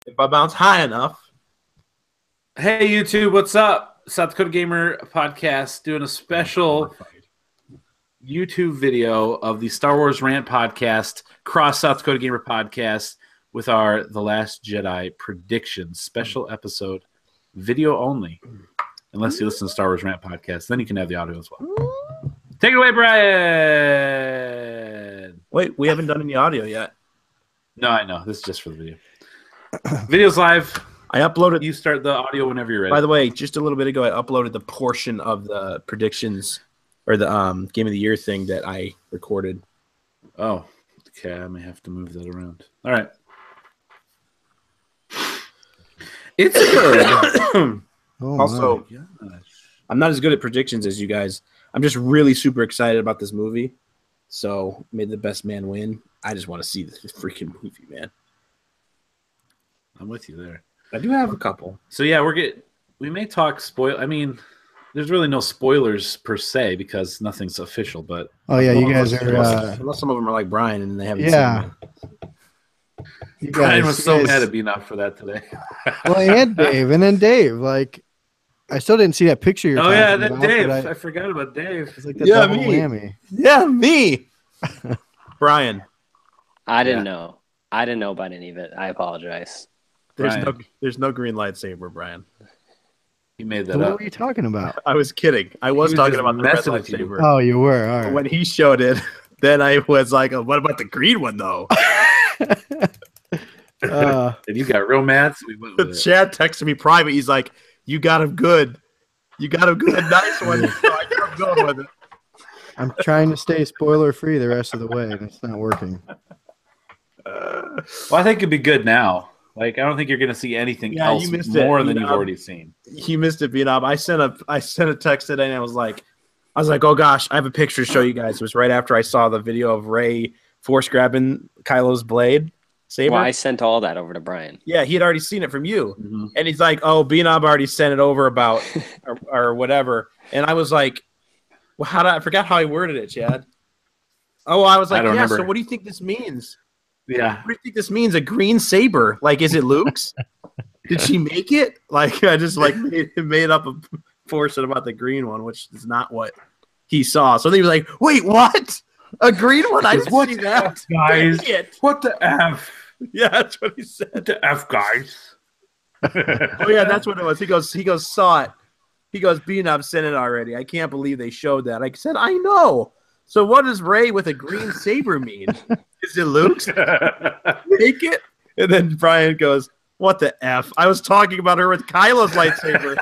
If I bounce high enough. Hey, YouTube, what's up? South Dakota Gamer Podcast doing a special YouTube video of the Star Wars Rant Podcast, cross South Dakota Gamer Podcast with our The Last Jedi predictions. Special episode, video only. Unless you listen to Star Wars Rant Podcast, then you can have the audio as well. Take it away, Brian. Wait, we haven't done any audio yet. No, I know. This is just for the video. Video's live. I uploaded. You start the audio whenever you're ready. By the way, just a little bit ago, I uploaded the portion of the predictions or the Game of the Year thing that I recorded. Oh, okay. I may have to move that around. All right. It's good. Also, I'm not as good at predictions as you guys. I'm just really super excited about this movie. So, may the best man win. I just want to see this freaking movie, man. I'm with you there. I do have a couple. So yeah, we may talk spoil. I mean, there's really no spoilers per se because nothing's official. But oh yeah, you guys are. Unless some of them are like Brian and they haven't seen it. Brian was so mad at being out for that today. Well, and Dave, like, I still didn't see that picture. You're that Dave. I forgot about Dave. It's like the double whammy. Yeah, me. Brian. I didn't know. I didn't know about any of it. I apologize. There's no green lightsaber, Brian. He made that so up. What were you talking about? I was kidding. I was talking about the red lightsaber. Oh, you were. All right. When he showed it, then I was like, oh, "What about the green one, though?" And you got real mad. So we went with Chad texted me private. He's like, "You got him good. You got him good. Nice one." So I kept going with it. I'm trying to stay spoiler free the rest of the way, and it's not working. Well, I think it'd be good now. Like, I don't think you're going to see anything else more than you've already seen. You missed it, Vietnam. I sent a text today, and I was like, oh gosh, I have a picture to show you guys. It was right after I saw the video of Rey force grabbing Kylo's blade saber. Well, I sent all that over to Brian. Yeah, he had already seen it from you, and he's like, "Oh, Vietnam already sent it over about or whatever." And I was like, "Well, I forgot how I worded it, Chad." Oh, I was like, "Yeah." Remember. So, what do you think this means? Yeah. What do you think this means? A green saber? Like, is it Luke's? Did she make it? Like, I just made up a portion about the green one, which is not what he saw. So he was like, "Wait, what? A green one? I didn't see that, guys. What the F?" Yeah, that's what he said. What the F, guys. Oh yeah, that's what it was. He goes, saw it. He goes, "B-Nob sent it already. I can't believe they showed that." I said, "I know." So what does Rey with a green saber mean? Is it Luke's? Make it? And then Brian goes, "What the F? I was talking about her with Kylo's lightsaber."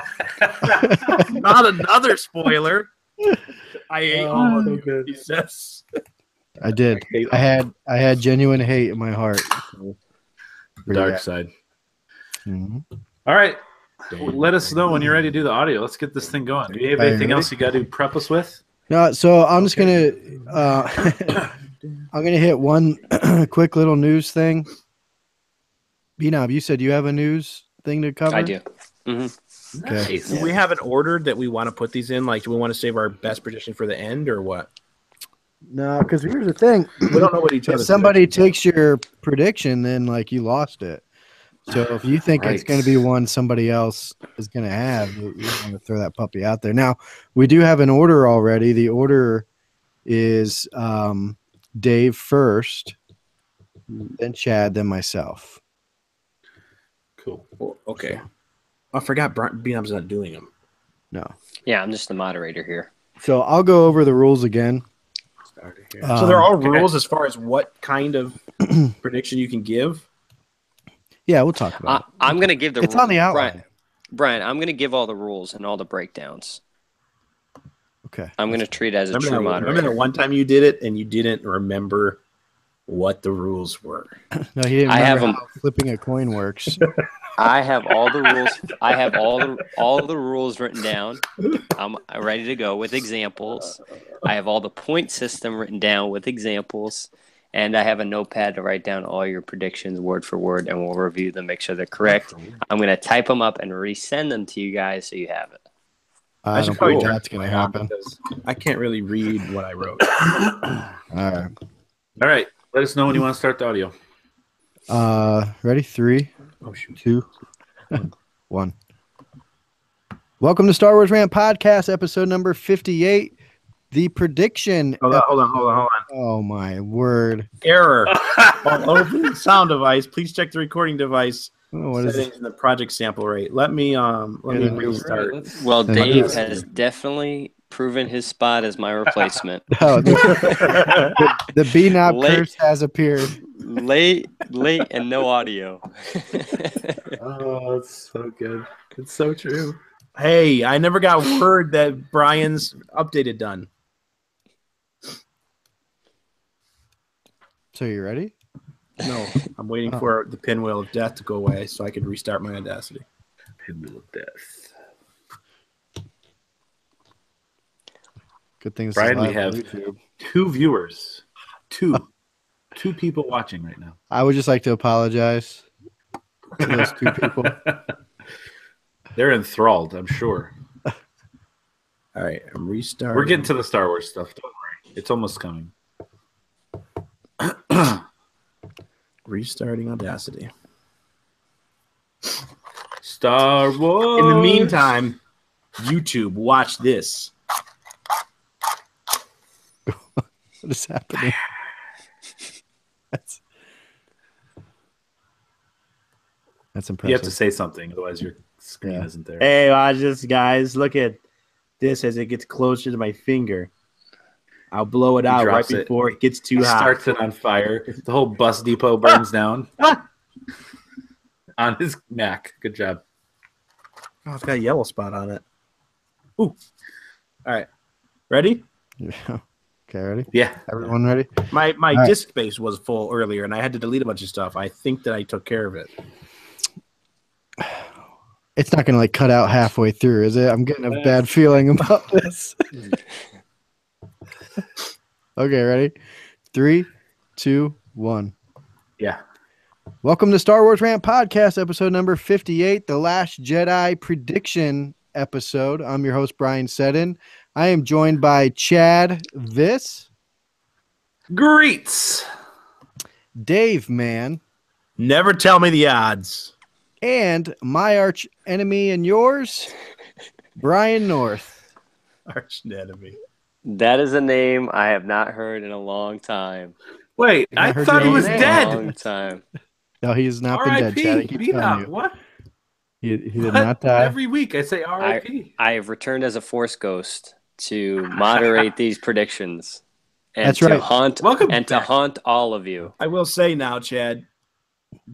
Not another spoiler. I hate all of you, he says. I did. I had genuine hate in my heart. The dark side. Mm-hmm. All right. Let us know when you're ready to do the audio. Let's get this thing going. Do you have anything else you got to prep us with? No, so I'm just gonna hit one quick little news thing. B-Nob, you said you have a news thing to cover? I do. Mm-hmm. Okay. Nice. Do we have an order that we want to put these in? Like, do we want to save our best prediction for the end or what? No, because here's the thing. We don't know what each other. If somebody takes your prediction, then like you lost it. So if you think it's going to be one somebody else is going to have, you want to throw that puppy out there. Now, we do have an order already. The order is Dave first, then Chad, then myself. Cool. Well, okay. I forgot B-Nob's not doing them. No. Yeah, I'm just the moderator here. So I'll go over the rules again. So there are rules as far as what kind of prediction you can give? Yeah, we'll talk about it. I'm going to give the It's on the outline. Brian, I'm going to give all the rules and all the breakdowns. Okay. I'm going to treat it as a true moderator. Remember that one time you did it and you didn't remember what the rules were? No, he didn't remember how flipping a coin works. I have all the rules. I have all the rules written down. I'm ready to go with examples. I have all the point system written down with examples. And I have a notepad to write down all your predictions word for word, and we'll review them, make sure they're correct. I'm going to type them up and resend them to you guys so you have it. I don't think that's going to happen. I can't really read what I wrote. All right. Let us know when you want to start the audio. Ready? 3, Oh, shoot. 2, 1. Welcome to Star Wars Rant Podcast, episode number 58. The prediction. Hold on. Oh, my word. Error. While opening sound device, please check the recording device What is settings in the project sample rate. Let me restart. Well, Dave has definitely proven his spot as my replacement. No, the B-Knob curse has appeared. Late, and no audio. Oh, it's so good. It's so true. Hey, I never got word that Brian's updated done. So you ready? No, I'm waiting for the pinwheel of death to go away so I can restart my Audacity. Pinwheel of death. Good things. Brian, we have 2 viewers. Two people watching right now. I would just like to apologize to those 2 people. They're enthralled, I'm sure. All right, I'm restarting. We're getting to the Star Wars stuff. Don't worry. It's almost coming. Restarting Audacity. Star Wars. In the meantime, YouTube, watch this. What is happening? That's impressive. You have to say something, otherwise your screen isn't there. Hey, watch this, guys. Look at this as it gets closer to my finger. I'll blow it out right before it gets too hot. Starts it on fire. The whole bus depot burns down on his Mac. Good job. Oh, it's got a yellow spot on it. Ooh. All right. Ready? Yeah. Okay, ready? Yeah. Everyone ready? My disk space was full earlier, and I had to delete a bunch of stuff. I think that I took care of it. It's not going to cut out halfway through, is it? I'm getting a bad feeling about this. Okay, ready? 3, 2, 1. Yeah. Welcome to Star Wars Rant Podcast, episode number 58, the Last Jedi prediction episode. I'm your host, Brian Seddon. I am joined by Chad Viss. Greets. Dave Man. Never tell me the odds. And my arch enemy and yours, Brian North. Arch enemy. That is a name I have not heard in a long time. Wait, I thought he was dead. Long time. No, he's not been dead, Chad. I keep telling you. What? He did not die. Every week I say R.I.P. I have returned as a Force ghost to moderate these predictions. And That's to right. haunt all of you. I will say now, Chad,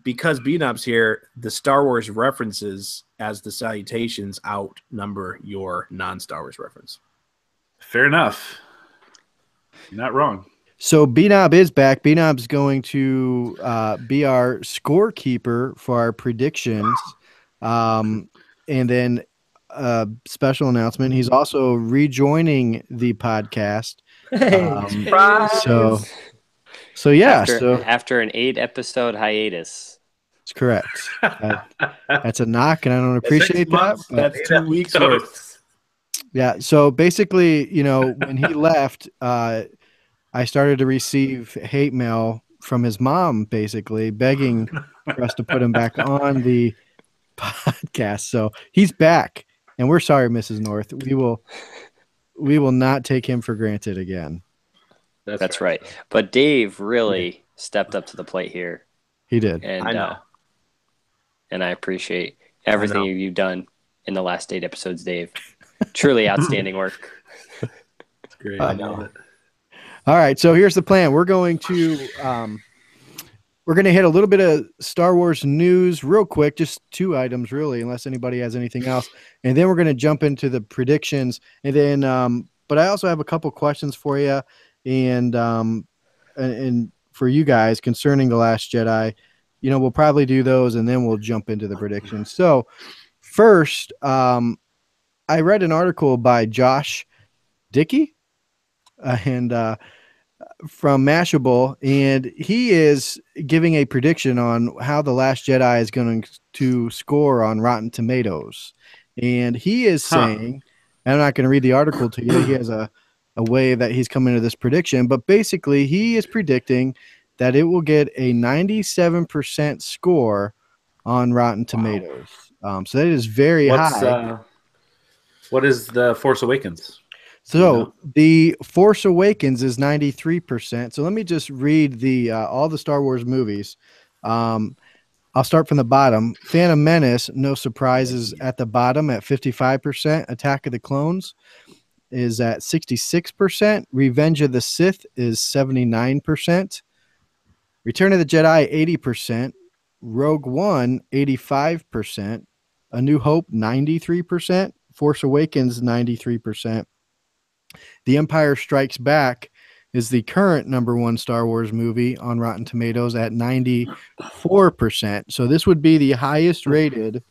because B-Nob's here, the Star Wars references as the salutations outnumber your non-Star Wars reference. Fair enough. You're not wrong. So B-Knob is back. B-Knob's going to be our scorekeeper for our predictions. And then a special announcement. He's also rejoining the podcast. So yeah. After an 8-episode hiatus. That's correct. That's a knock, and I don't appreciate that. That's 2 weeks worth. Yeah. So basically, when he left, I started to receive hate mail from his mom, basically begging for us to put him back on the podcast. So he's back, and we're sorry, Mrs. North. We will not take him for granted again. That's right. But Dave really stepped up to the plate here. He did. And I know. And I appreciate everything you've done in the last 8 episodes, Dave. Truly outstanding work. It's great. I know. All right, so here's the plan. We're going to hit a little bit of Star Wars news real quick, just 2 items really, unless anybody has anything else, and then we're going to jump into the predictions. And then, but I also have a couple questions for you, and for you guys concerning the Last Jedi. We'll probably do those, and then we'll jump into the predictions. So first, I read an article by Josh Dickey and from Mashable, and he is giving a prediction on how The Last Jedi is going to score on Rotten Tomatoes. And he is saying, and I'm not going to read the article to you, he has a way that he's coming to this prediction, but basically he is predicting that it will get a 97% score on Rotten Tomatoes. So that is very high. What is The Force Awakens? So The Force Awakens is 93%. So let me just read all the Star Wars movies. I'll start from the bottom. Phantom Menace, no surprises at the bottom at 55%. Attack of the Clones is at 66%. Revenge of the Sith is 79%. Return of the Jedi, 80%. Rogue One, 85%. A New Hope, 93%. Force Awakens, 93%. The Empire Strikes Back is the current #1 Star Wars movie on Rotten Tomatoes at 94%. So this would be the highest rated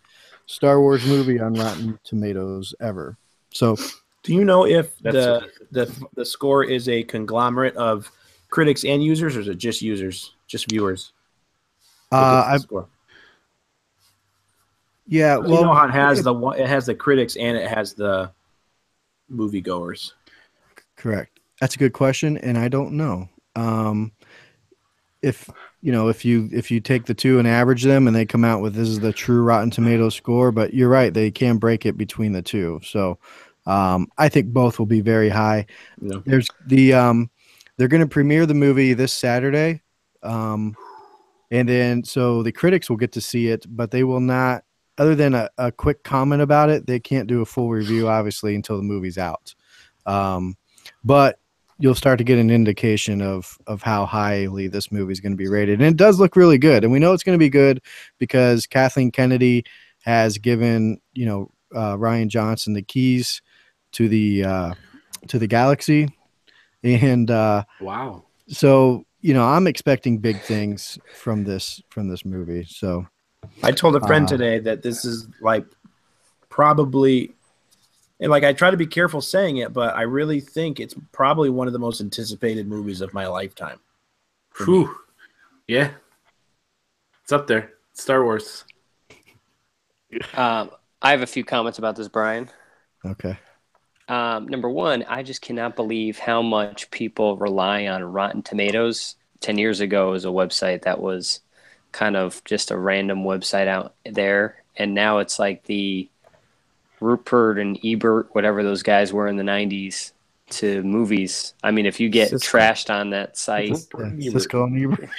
Star Wars movie on Rotten Tomatoes ever. So do you know if the score is a conglomerate of critics and users, or is it just users, just viewers? Yeah, well, you know how it has the critics and it has the moviegoers. Correct. That's a good question, and I don't know. If you take the two and average them, and they come out with this is the true Rotten Tomatoes score, but you're right, they can break it between the two. So I think both will be very high. Yeah. There's they're going to premiere the movie this Saturday, and then so the critics will get to see it, but they will not. Other than a quick comment about it, they can't do a full review, obviously, until the movie's out. But you'll start to get an indication of how highly this movie is going to be rated. And it does look really good. And we know it's going to be good because Kathleen Kennedy has given, Rian Johnson the keys to the galaxy. And wow. So, I'm expecting big things from this movie. So I told a friend today that this is probably, and I try to be careful saying it, but I really think it's probably one of the most anticipated movies of my lifetime. Whew. Yeah. It's up there. Star Wars. I have a few comments about this, Brian. Okay. Number one, I just cannot believe how much people rely on Rotten Tomatoes. 10 years ago, it was a website that was kind of just a random website out there. And now it's like the Rupert and Ebert, whatever those guys were in the 90s, to movies. I mean, if you get trashed on that site. Cisco and Ebert.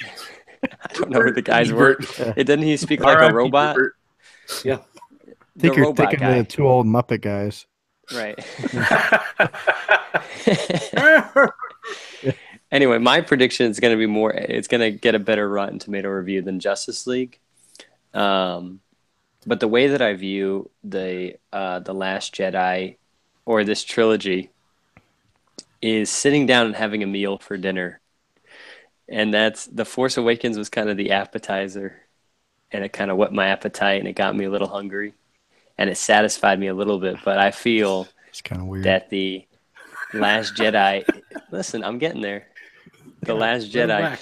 I don't know who the guys were. Didn't he speak like a robot? Ebert. Yeah. I think you're thinking of the two old Muppet guys. Right. Anyway, my prediction is going to be it's going to get a better Rotten Tomato review than Justice League. But the way that I view the Last Jedi or this trilogy is sitting down and having a meal for dinner. And that's The Force Awakens was kind of the appetizer, and it kind of whet my appetite and it got me a little hungry and it satisfied me a little bit. But I feel it's kind of weird that the Last Jedi, listen, I'm getting there. The Last Jedi.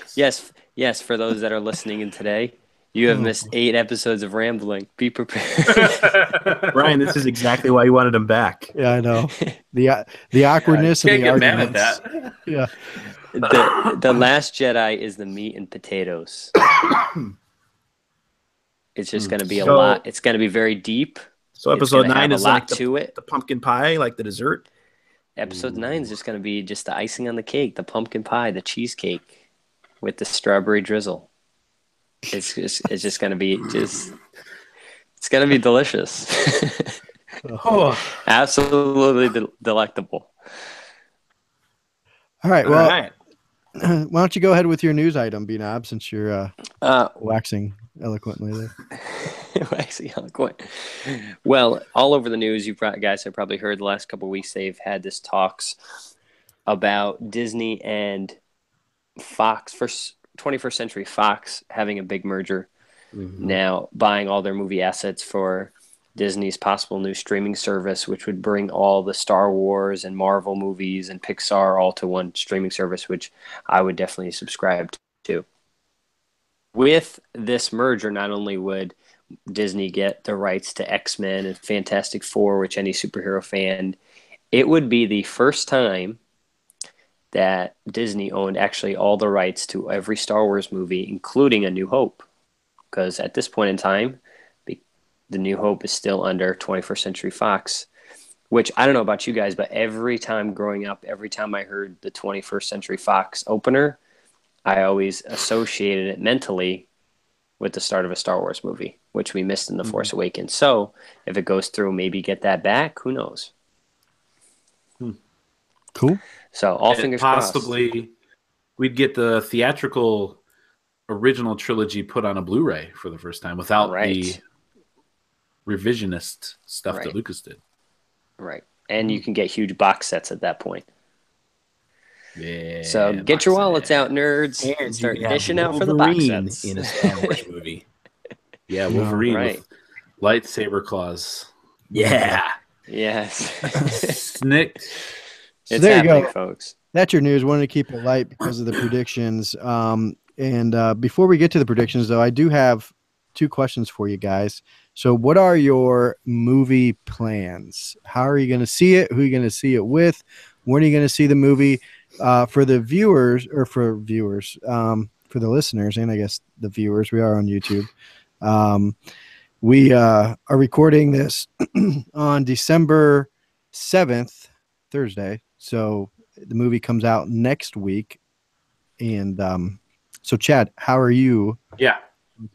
Yes, for those that are listening in today, you have missed 8 episodes of rambling. Be prepared. Brian, this is exactly why you wanted him back. Yeah, I know. The awkwardness of the arguments. Mad at that. Yeah. The Last Jedi is the meat and potatoes. It's just going to be a lot. It's going to be very deep. So episode 9 is like the pumpkin pie, like the dessert? Episode 9 is just going to be just the icing on the cake, the pumpkin pie, the cheesecake with the strawberry drizzle. It's just going to be it's going to be delicious. Absolutely delectable. All right. Well, why don't you go ahead with your news item, B-Knob, since you're waxing eloquently there. Waxing eloquent. Well, all over the news, you guys have probably heard the last couple of weeks they've had this talks about Disney and Fox, 21st Century Fox having a big merger. Mm-hmm. Now buying all their movie assets for Disney's possible new streaming service, which would bring all the Star Wars and Marvel movies and Pixar all to one streaming service, which I would definitely subscribe to. With this merger, not only would Disney get the rights to X-Men and Fantastic Four, which any superhero fan, it would be the first time that Disney owned actually all the rights to every Star Wars movie, including A New Hope. because at this point in time, the New Hope is still under 21st Century Fox, which I don't know about you guys, but every time growing up, every time I heard the 21st Century Fox opener, I always associated it mentally with the start of a Star Wars movie, which we missed in The Force Awakens. So if it goes through, maybe get that back. Who knows? Cool. So all fingers crossed. Possibly we'd get the theatrical original trilogy put on a Blu-ray for the first time without the revisionist stuff that Lucas did. Right. And you can get huge box sets at that point. Yeah. So get your wallets out, nerds, and start dishing out for the box sets. In a Star Wars movie. Yeah, Wolverine with lightsaber claws. Yeah. Yes. Snicked. It's there you happening, go, folks. That's your news. Wanted to keep it light because of the predictions. And before we get to the predictions, though, I do have 2 questions for you guys. So what are your movie plans? How are you going to see it? Who are you going to see it with? When are you going to see the movie? For the viewers, for the listeners, and I guess the viewers, we are on YouTube. We are recording this on December 7th, Thursday. So the movie comes out next week. And so, Chad, how are you to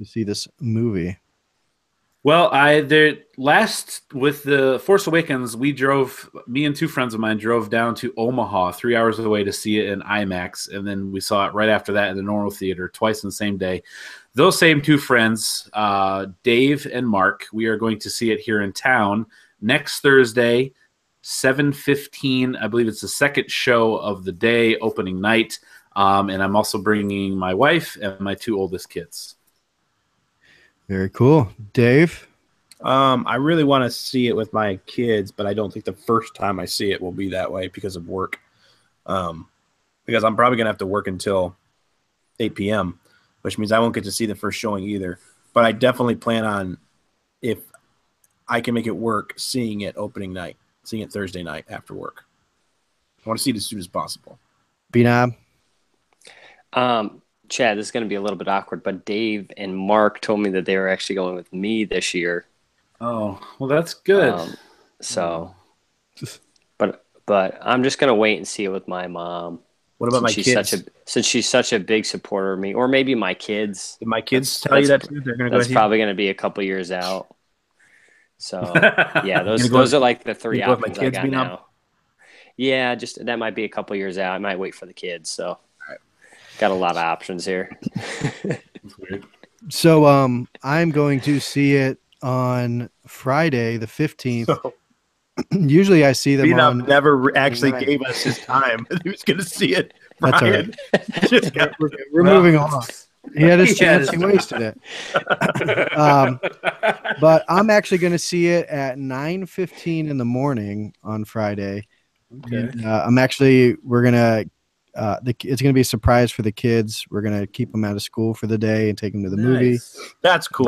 see this movie? Well, with the Force Awakens, me and 2 friends of mine drove down to Omaha, 3 hours away to see it in IMAX. And then we saw it right after that in the normal theater, twice in the same day. Those same 2 friends, Dave and Mark, we are going to see it here in town next Thursday, 7:15. I believe it's the second show of the day, opening night. And I'm also bringing my wife and my 2 oldest kids. Very cool. Dave? I really want to see it with my kids, but I don't think the first time I see it will be that way because of work. Because I'm probably going to have to work until 8 p.m., which means I won't get to see the first showing either. But I definitely plan on, if I can make it work, seeing it opening night, seeing it Thursday night after work. I want to see it as soon as possible. B-Nob? Chad, this is going to be a little bit awkward, but Dave and Mark told me that they were actually going with me this year. Oh, well, that's good. But I'm just going to wait and see it with my mom. What about my kids? Since she's such a big supporter of me, or maybe my kids. Did my kids tell you that too? They're going to go. That's probably going to be a couple years out. So yeah, those are like the 3 options I got now. Yeah, just that might be a couple years out. I might wait for the kids. So. Got a lot of options here. That's weird. So I'm going to see it on Friday, the 15th. So, usually I see them on... never actually gave us his time. He was going to see it Friday. That's all right. We're moving on. He had his chance. He wasted it. But I'm actually going to see it at 9:15 in the morning on Friday. Okay. We're going to... it's going to be a surprise for the kids. We're going to keep them out of school for the day and take them to the movie. That's cool.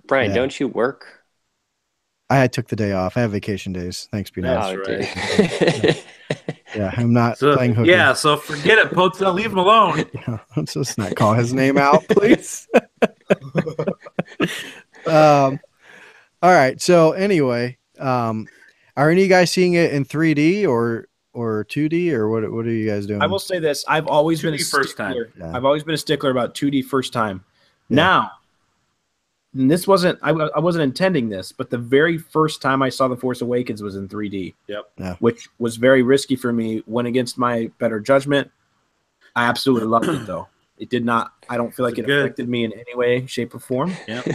Brian, don't you work? I took the day off. I have vacation days. Thanks, Peter. That's right. Yeah, I'm not playing hooky. Yeah, so forget it, Potel. Leave him alone. Yeah, let's just not call his name out, please. All right. So anyway, are any of you guys seeing it in 3D or 2D, or what are you guys doing? I will say this. I've always been a stickler. Yeah. I've always been a stickler about 2D first time. Yeah. Now, and this wasn't I wasn't intending this, but the very first time I saw The Force Awakens was in 3D. Yep. Yeah. Which was very risky for me, went against my better judgment. I absolutely loved it though. It did not. I don't feel like it affected me in any way, shape, or form. Yep.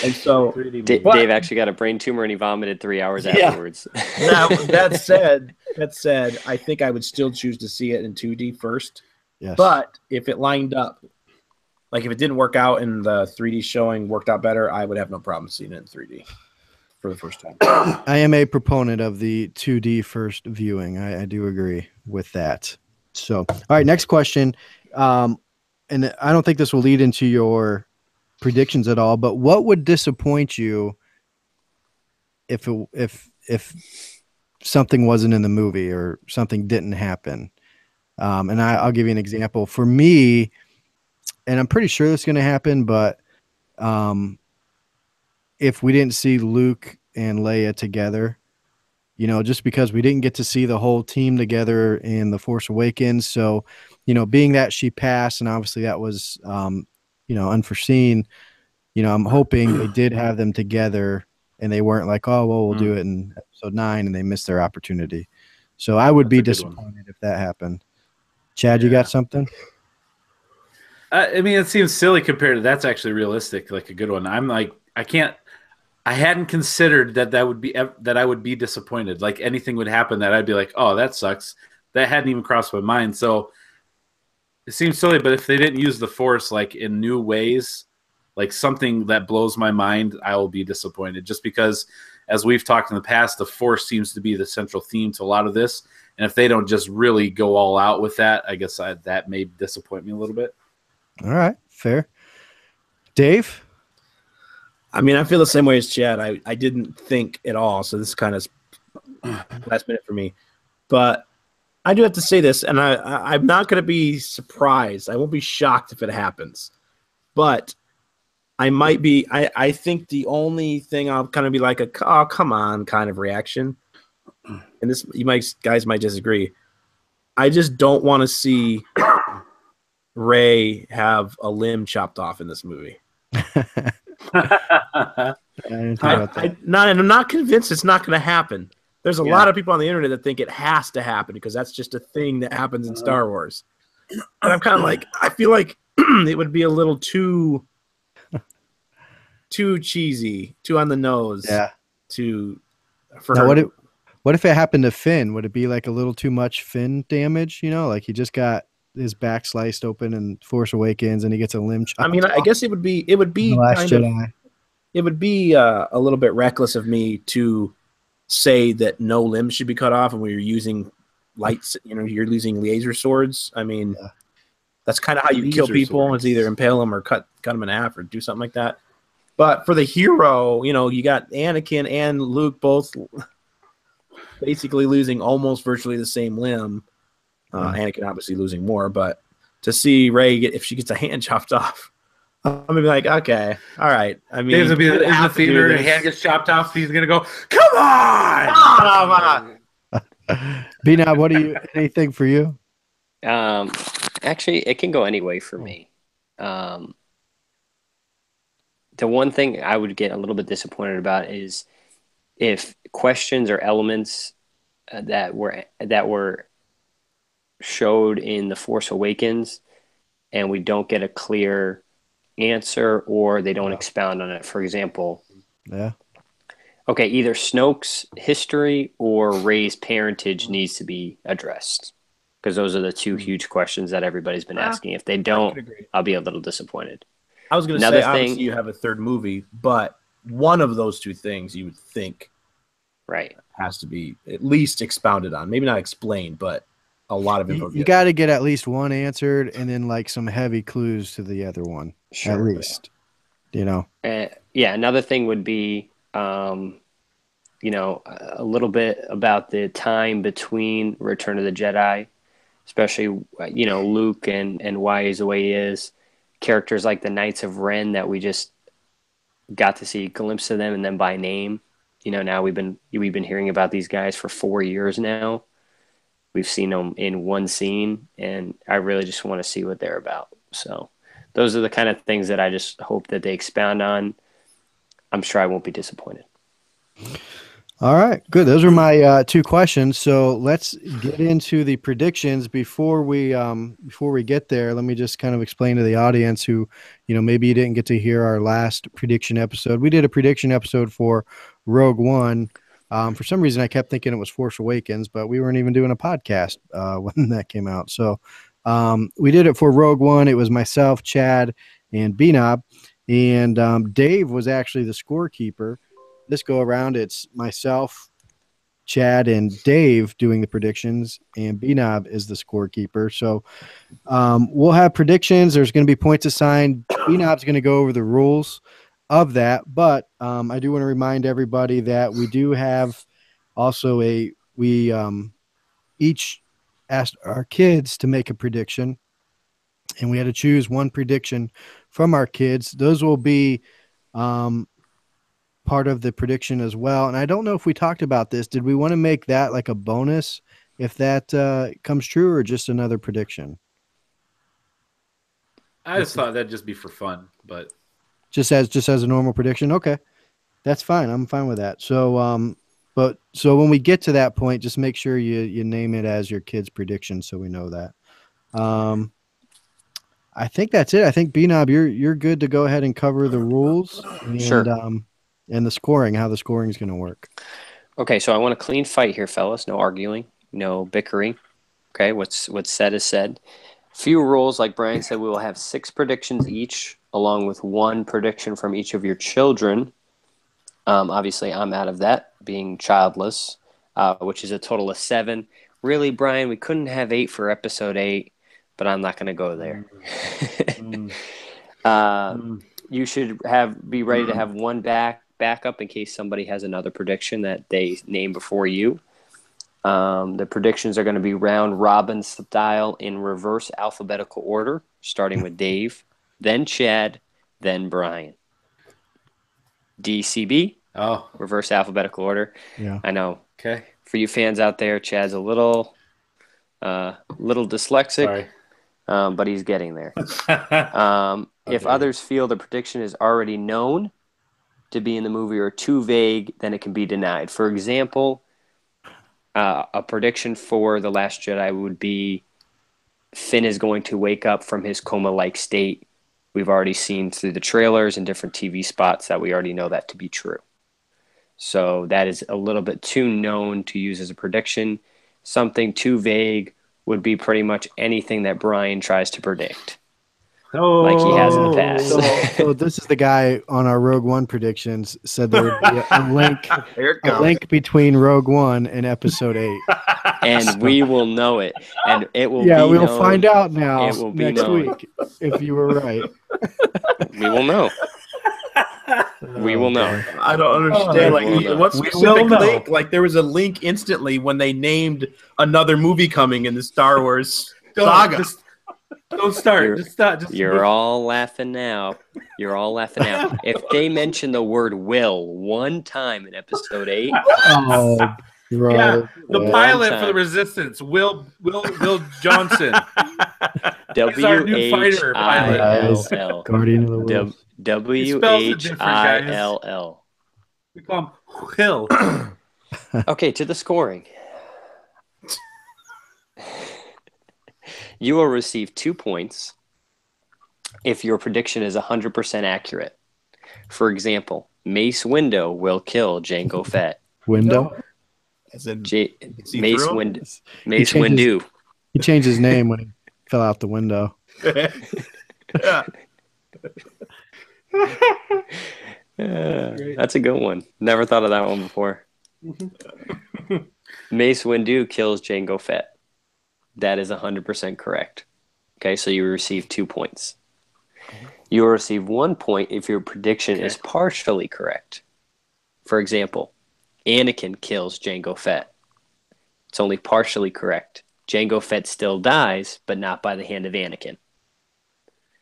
And so Dave actually got a brain tumor and he vomited 3 hours afterwards. Now that said, I think I would still choose to see it in 2D first. Yes. But if it lined up, like if it didn't work out and the 3D showing worked out better, I would have no problem seeing it in 3D for the first time. I am a proponent of the 2D first viewing. I do agree with that. So, all right, next question. And I don't think this will lead into your predictions at all, but what would disappoint you if something wasn't in the movie or something didn't happen? And I'll give you an example. For me, and I'm pretty sure this is going to happen, but if we didn't see Luke and Leia together, just because we didn't get to see the whole team together in The Force Awakens. So, being that she passed, and obviously that was, unforeseen, I'm hoping they did have them together and they weren't like, oh, well, we'll do it in episode 9 and they missed their opportunity. So I would be disappointed if that happened. Chad, you got something? I mean, it seems silly compared to that's actually realistic, like a good one. I'm like, I hadn't considered that I would be disappointed. Like anything would happen that I'd be like, oh, that sucks. That hadn't even crossed my mind. So it seems silly, but if they didn't use the Force like in new ways, like something that blows my mind, I will be disappointed. Just because, as we've talked in the past, the Force seems to be the central theme to a lot of this. And if they don't just really go all out with that, I guess that may disappoint me a little bit. All right, fair. Dave? I mean, I feel the same way as Chad. I didn't think at all, so this is kind of last minute for me. But I do have to say this, and I'm not going to be surprised. I won't be shocked if it happens. But I might be. I think the only thing I'll kind of be like oh, come on kind of reaction, and this guys might disagree. I just don't want to see Rey have a limb chopped off in this movie. I'm not convinced it's not going to happen. There's a lot of people on the internet that think it has to happen because that's just a thing that happens in Star Wars. And I'm kind of like, I feel like it would be a little too cheesy, too on the nose. Yeah. What if it happened to Finn? Would it be like a little too much Finn damage? Like he just got his back sliced open in Force Awakens and he gets a limb chopped. I mean, I guess it would be Last Jedi. It would be a little bit reckless of me to say that no limbs should be cut off and we're using lights, you're using laser swords. I mean, that's kind of how you kill people. It's either impale them or cut them in half or do something like that. But for the hero, you got Anakin and Luke both basically losing almost virtually the same limb. Anakin obviously losing more, but to see Rey if she gets a hand chopped off, I'm gonna be like, okay, all right. I mean, Dave's gonna be in the theater, and hand gets chopped off. He's gonna go, come on! B-Knob, anything for you? Actually, it can go any way for me. The one thing I would get a little bit disappointed about is if questions or elements that were showed in The Force Awakens and we don't get a clear answer or they don't expound on it. For example, okay, either Snoke's history or Rey's parentage needs to be addressed because those are the two huge questions that everybody's been asking. If they don't, I'll be a little disappointed. I was going to say, obviously you have a third movie, but one of those two things you would think has to be at least expounded on. Maybe not explained, but a lot of info. You got to get at least one answered and then like some heavy clues to the other one, at least. Another thing would be, a little bit about the time between Return of the Jedi, especially, Luke and why he's the way he is. Characters like the Knights of Ren that we just got to see a glimpse of them and then by name. Now we've been hearing about these guys for 4 years now. We've seen them in one scene, and I really just want to see what they're about. So those are the kind of things that I just hope that they expound on. I'm sure I won't be disappointed. All right, good. Those are my 2 questions. So let's get into the predictions. Before we get there, let me just kind of explain to the audience who, maybe you didn't get to hear our last prediction episode. We did a prediction episode for Rogue One. For some reason, I kept thinking it was Force Awakens, but we weren't even doing a podcast when that came out. So we did it for Rogue One. It was myself, Chad, and B-Knob. And Dave was actually the scorekeeper. This go around, it's myself, Chad, and Dave doing the predictions, and B-Knob is the scorekeeper. So we'll have predictions. There's going to be points assigned. B-Knob's going to go over the rules of that, but I do want to remind everybody that we do have also we each asked our kids to make a prediction, and we had to choose one prediction from our kids. Those will be part of the prediction as well. And I don't know if we talked about this. Did we want to make that like a bonus if that comes true, or just another prediction? I just thought that'd just be for fun, but just as a normal prediction. Okay, that's fine. I'm fine with that. So, so when we get to that point, just make sure you name it as your kid's prediction, so we know that. I think that's it. I think B-Knob, you're good to go ahead and cover the rules and, Sure. And the scoring, how the scoring is going to work. Okay, so I want a clean fight here, fellas. No arguing, no bickering. Okay, what's said is said. Few rules, like Brian said, we will have 6 predictions each, along with 1 prediction from each of your children. Obviously, I'm out of that, being childless, which is a total of 7. Really, Brian, we couldn't have 8 for episode 8, but I'm not going to go there. You should be ready to have 1 backup in case somebody has another prediction that they name before you. The predictions are going to be round robin style in reverse alphabetical order, starting with Dave, then Chad, then Brian. DCB, reverse alphabetical order. Yeah, I know. okay. For you fans out there, Chad's a little dyslexic, but he's getting there. If others feel the prediction is already known to be in the movie or too vague, then it can be denied. For example, a prediction for The Last Jedi would be Finn is going to wake up from his coma-like state. We've already seen through the trailers and different TV spots that we already know that to be true. So that is a little bit too known to use as a prediction. Something too vague would be pretty much anything that Brian tries to predict. Like he has in the past. So this is the guy on our Rogue One predictions said there would be a link between Rogue One and Episode 8. And we will know it. And it will we'll known. Find out now It will be next known. week if you were right. We will know. We will know. I don't understand. What specific link? Like there was a link instantly when they named another movie coming in the Star Wars saga. Don't start. You're all laughing now. If they mention the word "will" one time in episode 8, oh, bro. Yeah, the pilot for the Resistance, Will Johnson. W-H-I-L-L. Guardian of the Wolves. W-H-I-L-L. We call him Will. Okay, to the scoring. You will receive 2 points if your prediction is 100% accurate. For example, Mace Windu will kill Jango Fett. Window? As in, Mace Windu. He changed his name when he fell out the window. That's a good one. Never thought of that one before. Mace Windu kills Jango Fett. That is 100% correct. Okay, so you receive 2 points. You will receive 1 point if your prediction is partially correct. For example, Anakin kills Jango Fett. It's only partially correct. Jango Fett still dies, but not by the hand of Anakin.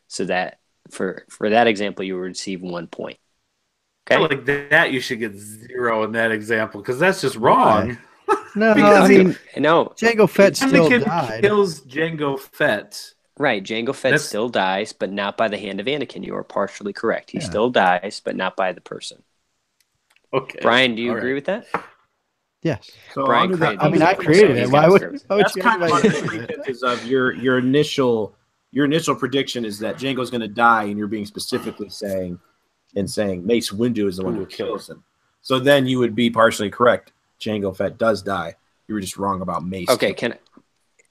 So that for that example, you will receive 1 point. Okay, Like that, you should get 0 in that example because that's just wrong. No, I mean, no. Jango Fett still Anakin died. kills Jango Fett. Right, Jango Fett still dies, but not by the hand of Anakin. You are partially correct. He still dies, but not by the person. Okay. Brian, do you agree with that? Yes. So Brian under that, created I created it. Why would that's you kind of anybody- on the pretenses of your initial prediction is that Jango's going to die, and you're being specifically saying Mace Windu is the one who kills him. So then you would be partially correct. Jango Fett does die. You were just wrong about Mace. Okay,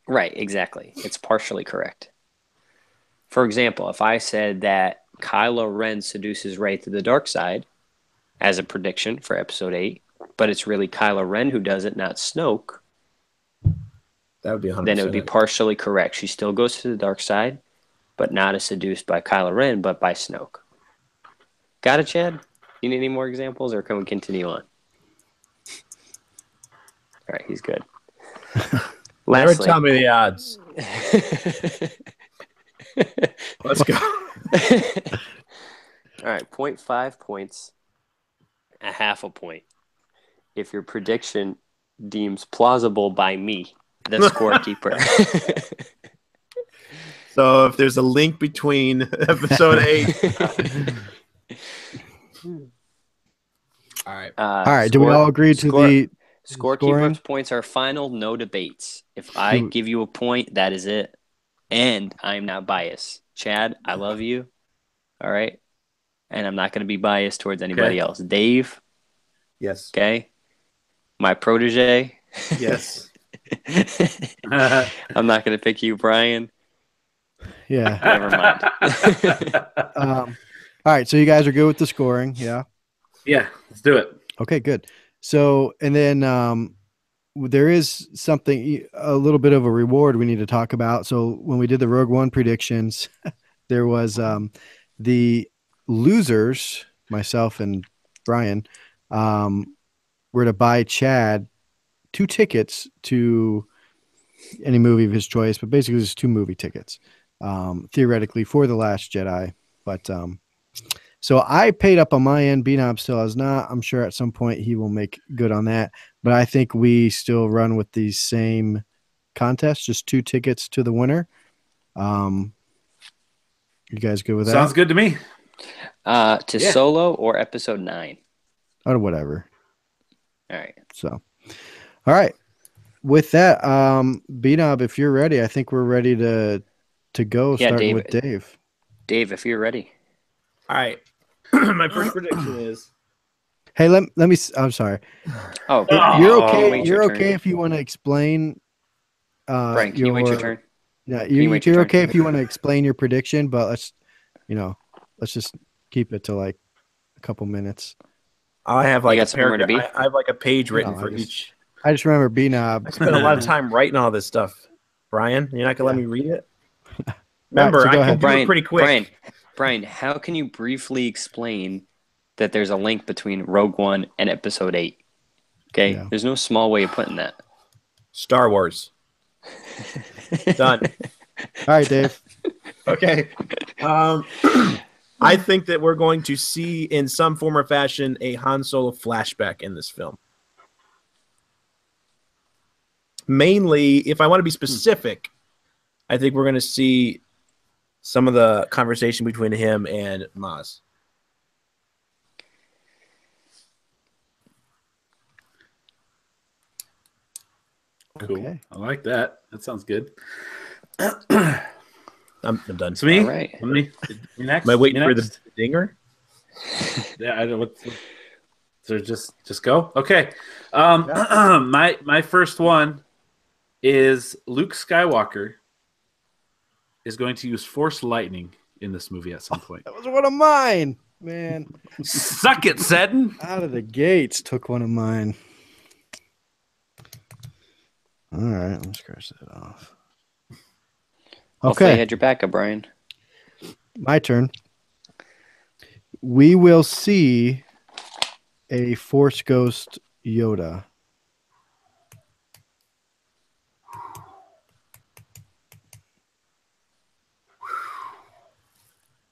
right, exactly. It's partially correct. For example, if I said that Kylo Ren seduces Rey to the dark side as a prediction for episode 8, but it's really Kylo Ren who does it, not Snoke, that would be 100%. then it would be partially correct. She still goes to the dark side, but not as seduced by Kylo Ren, but by Snoke. Got it, Chad? You need any more examples, or can we continue on? All right, he's good. Never tell me the odds. Let's go. All right, 0.5 points, a half a point. If your prediction deems plausible by me, the scorekeeper. So if there's a link between episode 8. All right. All right. Do we all agree to the scorekeeper's points are final? No debates. If I give you a point, that is it. And I'm not biased. Chad, I love you. All right. And I'm not going to be biased towards anybody else. Dave. Yes. Okay. My protege. Yes. I'm not going to pick you, Brian. Yeah. Never mind. All right. So you guys are good with the scoring. Yeah. Yeah. Let's do it. Okay, good. So, and then there is something, a little bit of a reward we need to talk about. So when we did the Rogue One predictions, there was the losers, myself and Brian, were to buy Chad 2 tickets to any movie of his choice, but basically it's 2 movie tickets, theoretically for The Last Jedi. But so I paid up on my end. B-Knob still has not. I'm sure at some point he will make good on that. But I think we still run with the same contest, just 2 tickets to the winner. You guys good with that? Sounds good to me. Solo or episode 9? Or whatever. All right. So, all right. With that, B-Knob, if you're ready, I think we're ready to go, starting with Dave. Dave, if you're ready. All right. My first prediction is. Hey, let me. I'm sorry. Oh, you're okay. You're okay if you want to explain. Brian, can you wait your turn? Yeah, you're okay if you want to explain your prediction, but let's just keep it to like a couple minutes. I have like a paragraph. I have like a page written for each. I just remember B-Knob. I spent a lot of time writing all this stuff. Brian, you're not gonna let me read it? Remember, right, so I can do it pretty quick. Brian, how can you briefly explain that there's a link between Rogue One and Episode 8? Okay, There's no small way of putting that. Star Wars. Done. All right, Dave. Okay. I think that we're going to see in some form or fashion a Han Solo flashback in this film. Mainly, if I want to be specific, I think we're going to see some of the conversation between him and Maz. Cool. Okay. I like that. That sounds good. I'm done. It's me. All right. Me next. Am I waiting for the dinger? Yeah, I don't. So just go. Okay. My first one is Luke Skywalker is going to use Force lightning in this movie at some point. That was one of mine, man. Suck it, Seddon. Out of the gates, took one of mine. All right, let's scratch that off. Hopefully Okay, you had your backup, Brian. my turn. We will see a Force Ghost Yoda.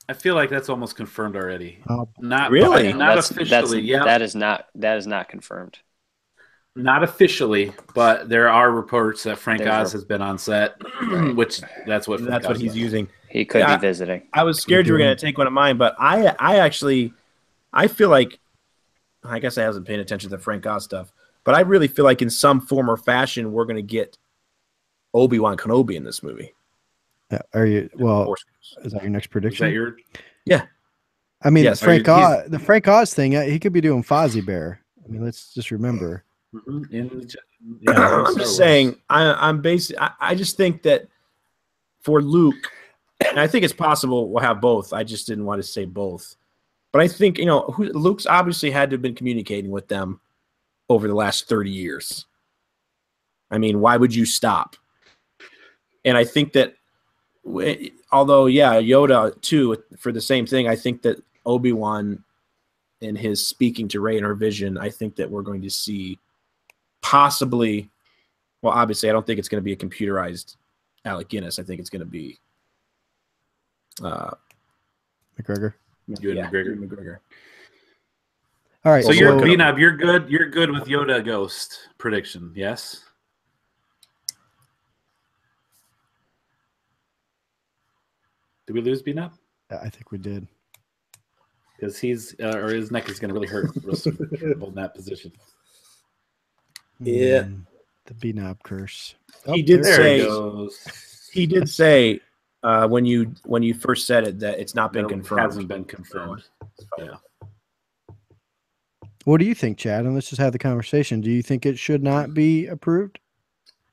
I feel like that's almost confirmed already. Not really, not officially. Yeah, that is not confirmed. Not officially, but there are reports that Frank Oz has been on set, which that's what he's using. He could be visiting. I was scared you were going to take one of mine, but I feel like, I guess I wasn't paying attention to the Frank Oz stuff, but I really feel like in some form or fashion we're going to get Obi-Wan Kenobi in this movie. Are you? Well, is that your next prediction? Is that your? Yeah. I mean, yes, the Frank Oz thing. He could be doing Fozzie Bear. I mean, let's just remember. I'm just saying. I just think that for Luke, and I think it's possible we'll have both. I just didn't want to say both, but I think Luke's obviously had to have been communicating with them over the last 30 years. I mean, why would you stop? And I think that, although, Yoda too, for the same thing, I think that Obi-Wan in his speaking to Rey in her vision, I think that we're going to see possibly, well, obviously, I don't think it's going to be a computerized Alec Guinness. I think it's going to be McGregor. McGregor. All right. So you're B-Knob, you're good. You're good with Yoda Ghost prediction, yes? Did we lose B-Knob? I think we did. Because he's or his neck is going to really hurt holding that position. Yeah. The B-Knob curse. He did say. He goes. He did say when you first said it that it's not been confirmed. It hasn't been confirmed. Yeah. What do you think, Chad? And let's just have the conversation. Do you think it should not be approved?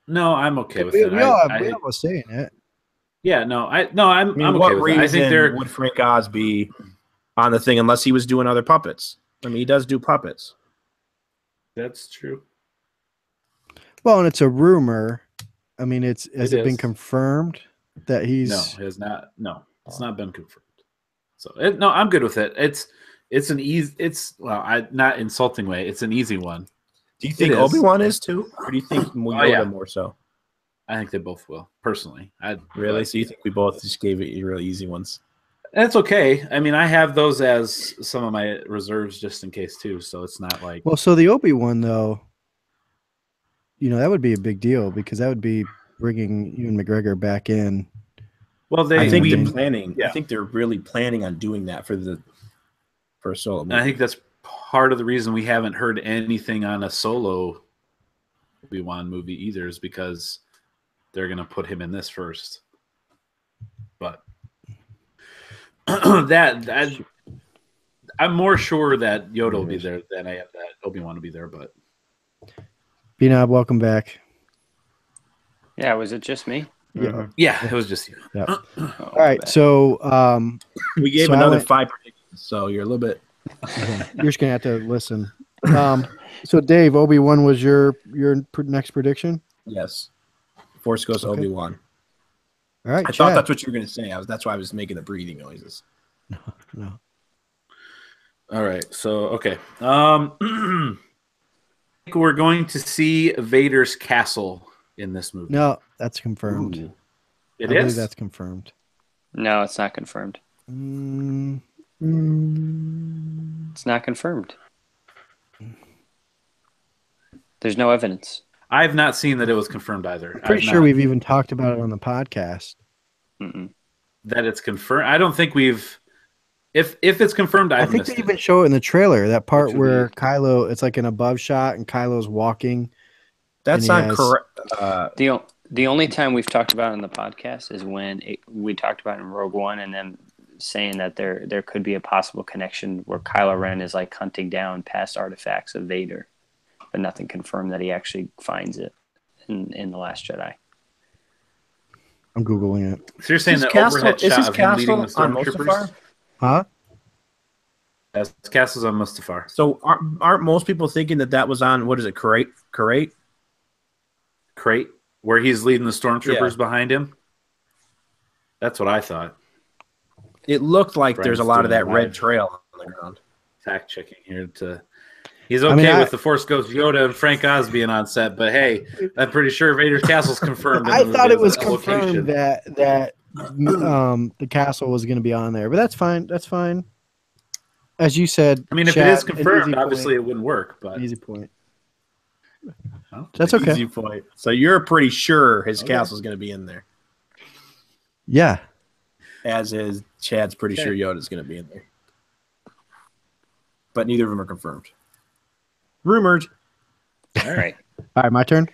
No, I'm okay with it. We all have saying it. Yeah, I'm okay what with reason it. I think there would Frank Oz be on the thing unless he was doing other puppets? I mean, he does do puppets. That's true. Well, and it's a rumor. I mean, has it been confirmed that he's? No, it has not. No, it's not been confirmed. So I'm good with it. It's an easy. Not insulting way. It's an easy one. Do you think Obi-Wan is too, or do you think Yoda more so? I think they both will. Personally, really. So you think we both just gave it really easy ones? That's okay. I mean, I have those as some of my reserves just in case too. So it's not like. Well, so the Obi-Wan though. That would be a big deal because that would be bringing Ewan McGregor back in. Well, I think they're planning. Yeah. I think they're really planning on doing that for a solo movie. And I think that's part of the reason we haven't heard anything on a solo Obi-Wan movie either, is because they're going to put him in this first. But I'm more sure that Yoda will be there than I am that Obi-Wan will be there. But B-Knob, welcome back. Yeah, was it just me? Yeah, it was just you. Yeah. All right, so we gave another 5 predictions, so you're a little bit. You're just gonna have to listen. So Dave, Obi-Wan was your next prediction? Yes. Force Ghost Obi-Wan. All right. I thought that's what you were gonna say. That's why I was making the breathing noises. No. All right. So okay. We're going to see Vader's castle in this movie. No, that's confirmed. Ooh. I believe that's confirmed. No, it's not confirmed. It's not confirmed. There's no evidence. I've not seen that it was confirmed either. I'm pretty sure we've even talked about it on the podcast. That it's confirmed. I don't think we've. If it's confirmed, I think they even show it in the trailer. That part where Kylo, it's like an above shot, and Kylo's walking. That's not correct. The only time we've talked about it on the podcast is when we talked about it in Rogue One, and then saying that there could be a possible connection where Kylo Ren is like hunting down past artifacts of Vader, but nothing confirmed that he actually finds it in the Last Jedi. I'm googling it. So you're saying that overhead shot of him leading the stormtroopers? Huh? Yes, castle's on Mustafar. So aren't most people thinking that was on, what is it, Crate, where he's leading the stormtroopers behind him? That's what I thought. It looked like there's a lot of that red trail on the ground. Fact checking here he's okay with the Force Ghost Yoda and Frank Oz being on set, but hey, I'm pretty sure Vader's castle's confirmed. I thought it was confirmed that the castle was going to be on there, but that's fine. That's fine. As you said, I mean, if it is confirmed, obviously it wouldn't work. But easy point. Well, that's okay. Easy point. So you're pretty sure his castle's going to be in there. Yeah. As is Chad's pretty sure Yoda's going to be in there. But neither of them are confirmed. Rumored. All right. All right, my turn.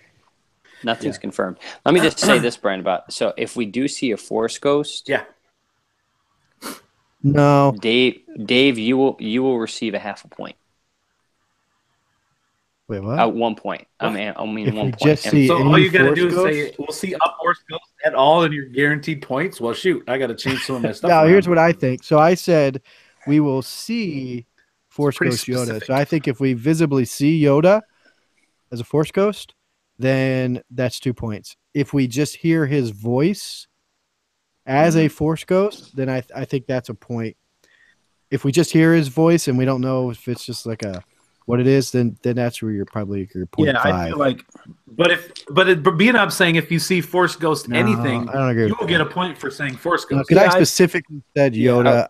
Nothing's confirmed. Let me just say this, Brian. So if we do see a Force Ghost, no, Dave, you will receive a half a point. Wait, what? 1 point. I mean 1 point. Just see so all you got to do is ghosts? say, "We'll see a Force Ghost at all," and you're guaranteed points. Well, shoot, I got to change some of my stuff. Now, here's what I think. So I said we will see Force Ghost specific. Yoda. So I think if we visibly see Yoda as a Force Ghost, then that's 2 points. If we just hear his voice as a Force Ghost, then I think that's a point. If we just hear his voice and we don't know if it's just like a what it is, then that's where you're probably your 0.5. Yeah, I feel like. But being I'm saying if you see Force Ghost anything, I don't agree you with will that. get a point for saying Force Ghost. Because I specifically said Yoda.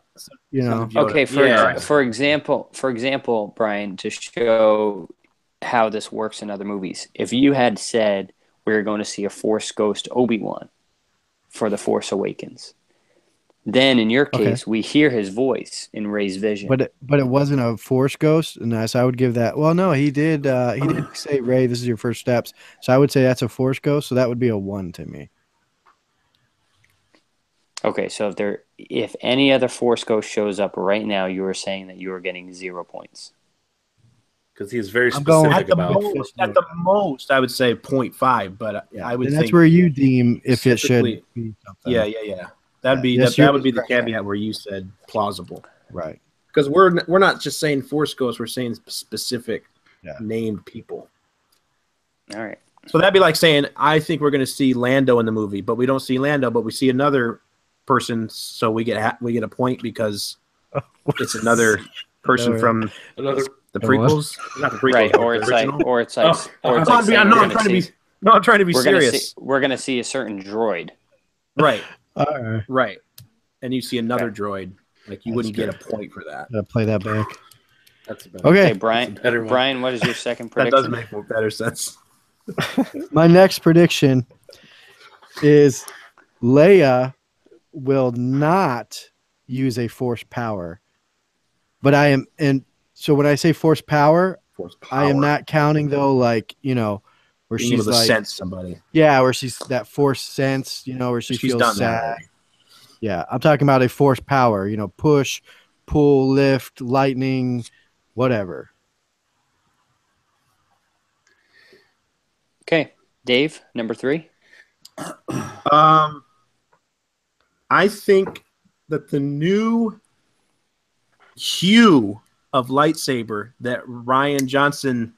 Yoda. Okay, Yeah. for example, Brian, to show how this works in other movies, if you had said we're going to see a Force Ghost Obi-Wan for The Force Awakens, then in your case we hear his voice in Rey's vision. But it wasn't a Force Ghost, and so I would give that. Well, no, he did say, Rey, this is your first steps. So I would say that's a Force Ghost. So that would be a 1 to me. Okay, so if any other Force Ghost shows up right now, you are saying that you are getting 0 points. Because he is very I'm going specific about At the most, I would say 0.5, but I would and think that's where you deem if it should be something. Yeah. That'd be Yes, that would be the caveat where you said plausible. Right. Because we're not just saying Force Ghost, we're saying specific named people. All right. So that'd be like saying, I think we're going to see Lando in the movie, but we don't see Lando, but we see another person, so we get a point because it's another person from the prequels, not the prequels, right? Or it's like, I'm trying to be serious. We're going to see a certain droid. Right. All right. And you see another droid, like you wouldn't get a point for that. Gotta play that back. That's a okay. Brian, what is your second prediction? That does make more better sense. My next prediction is Leia will not use a force power. But so when I say force power, I am not counting though, like, where she's able to like sense somebody. Yeah, where she's that force sense, where she's feels sad. Yeah, I'm talking about a force power, push, pull, lift, lightning, whatever. Okay, Dave, number 3. I think that the new hue of lightsaber that Rian Johnson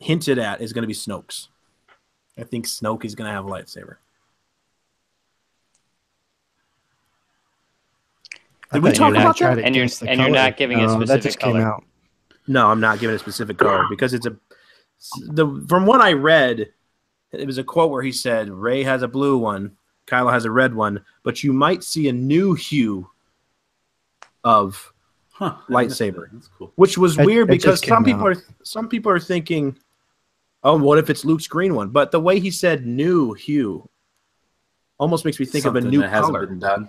hinted at is going to be Snoke's. I think Snoke is going to have a lightsaber. Did we talk about that? And you're not giving a specific color. Came out. No, I'm not giving a specific color because from what I read, it was a quote where he said, Rey has a blue one, Kylo has a red one, but you might see a new hue of lightsaber. That's cool. Which was weird because some people are thinking, oh, what if it's Luke's green one? But the way he said new hue almost makes me think of a new color. Hasn't been done.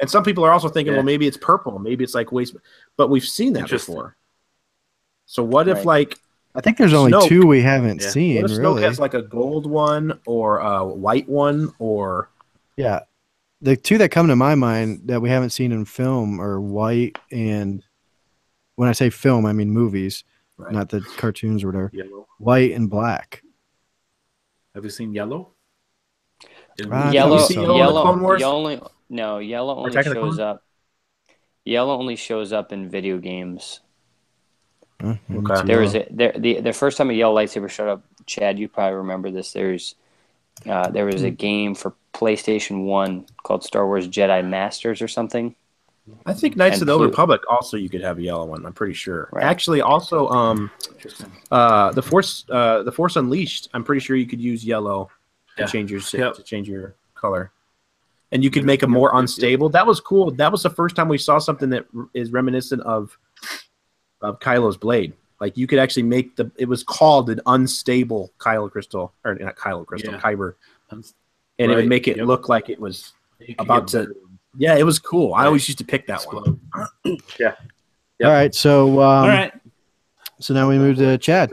And some people are also thinking, well, maybe it's purple, maybe it's like waste, but we've seen that before. So what if I think there's only Snoke, 2 we haven't seen. What if Snoke has like a gold one or a white one or the 2 that come to my mind that we haven't seen in film are white, and when I say film, I mean movies, not the cartoons or whatever. Yellow. White and black. Have you seen yellow? Yellow only shows up in video games. Okay. The first time a yellow lightsaber showed up, Chad, you probably remember this. There was a game for PlayStation 1 called Star Wars Jedi Masters or something. I think Knights of the Old Republic also you could have a yellow one. I'm pretty sure. Right. Actually, also the Force Unleashed. I'm pretty sure you could use yellow to change your color, and you could make it more unstable. That was cool. That was the first time we saw something that is reminiscent of Kylo's blade. Like you could actually make it was called an unstable Kylo crystal, or not Kylo crystal, Kyber, and it would make it look like it was about to. Yeah, it was cool. Right. I always used to pick that one. Yeah. Yep. All right. So all right. So now we move to Chad.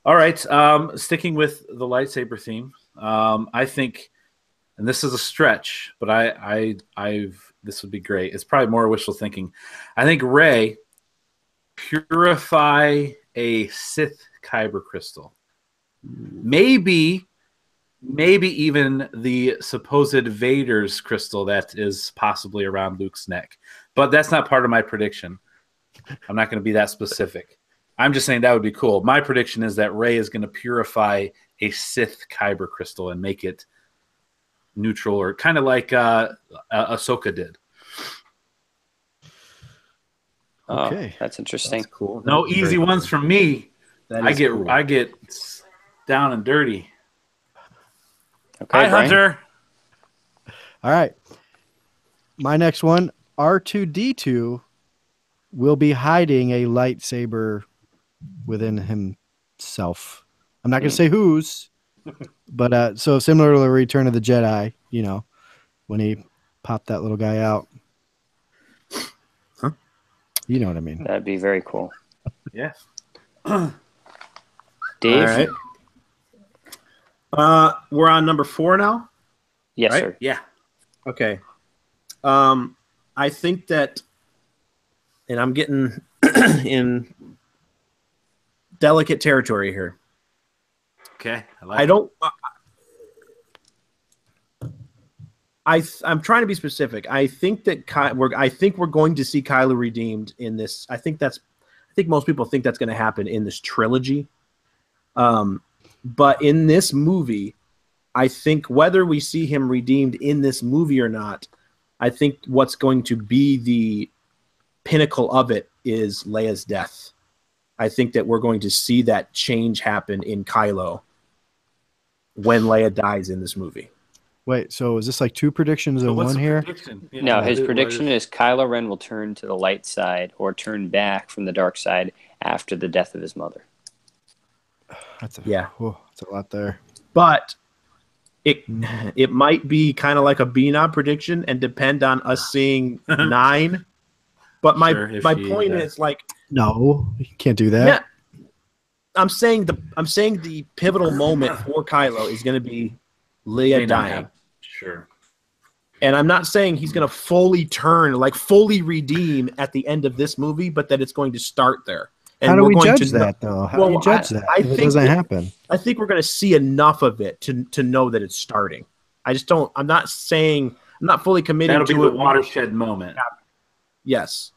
All right. Sticking with the lightsaber theme, I think, and this is a stretch, but this would be great. It's probably more wishful thinking. I think Rey purify a Sith Kyber crystal. Maybe even the supposed Vader's crystal that is possibly around Luke's neck. But that's not part of my prediction. I'm not going to be that specific. I'm just saying that would be cool. My prediction is that Rey is going to purify a Sith Kyber crystal and make it neutral, or kind of like Ahsoka did. Okay. That's interesting. That's cool. No That's easy very ones cool. from me. That I is get cool. I get down and dirty. Okay, Hi, Brian. Hunter. All right. My next one, R2D2 will be hiding a lightsaber within himself. I'm not going to say whose, but so similar to the Return of the Jedi, when he popped that little guy out. Huh? You know what I mean. That'd be very cool. Yeah. Dave? All right. We're on number 4 now? Yes, Right? sir. Yeah. Okay. I think that, and I'm getting in delicate territory here. Okay. I don't. I'm trying to be specific. I think that we're going to see Kylo redeemed in this. I think most people think that's going to happen in this trilogy. But in this movie, I think whether we see him redeemed in this movie or not, I think what's going to be the pinnacle of it is Leia's death. I think that we're going to see that change happen in Kylo when Leia dies in this movie. Wait, so is this like 2 predictions in one here? Yeah, No, his prediction is Kylo Ren will turn to the light side or turn back from the dark side after the death of his mother. That's Yeah. That's a lot there. But it might be kind of like a BNOB prediction and depend on us seeing 9. But my point is like, No, you can't do that. yeah, I'm saying the pivotal moment for Kylo is going to be Leia dying. Sure. And I'm not saying he's going to fully turn, like fully redeem at the end of this movie, but that it's going to start there. And How do we going judge to that, though? How do you judge that if it doesn't happen? I think we're going to see enough of it to know that it's starting. I just don't. I'm not fully committed That'll to be it. the watershed moment. Yes.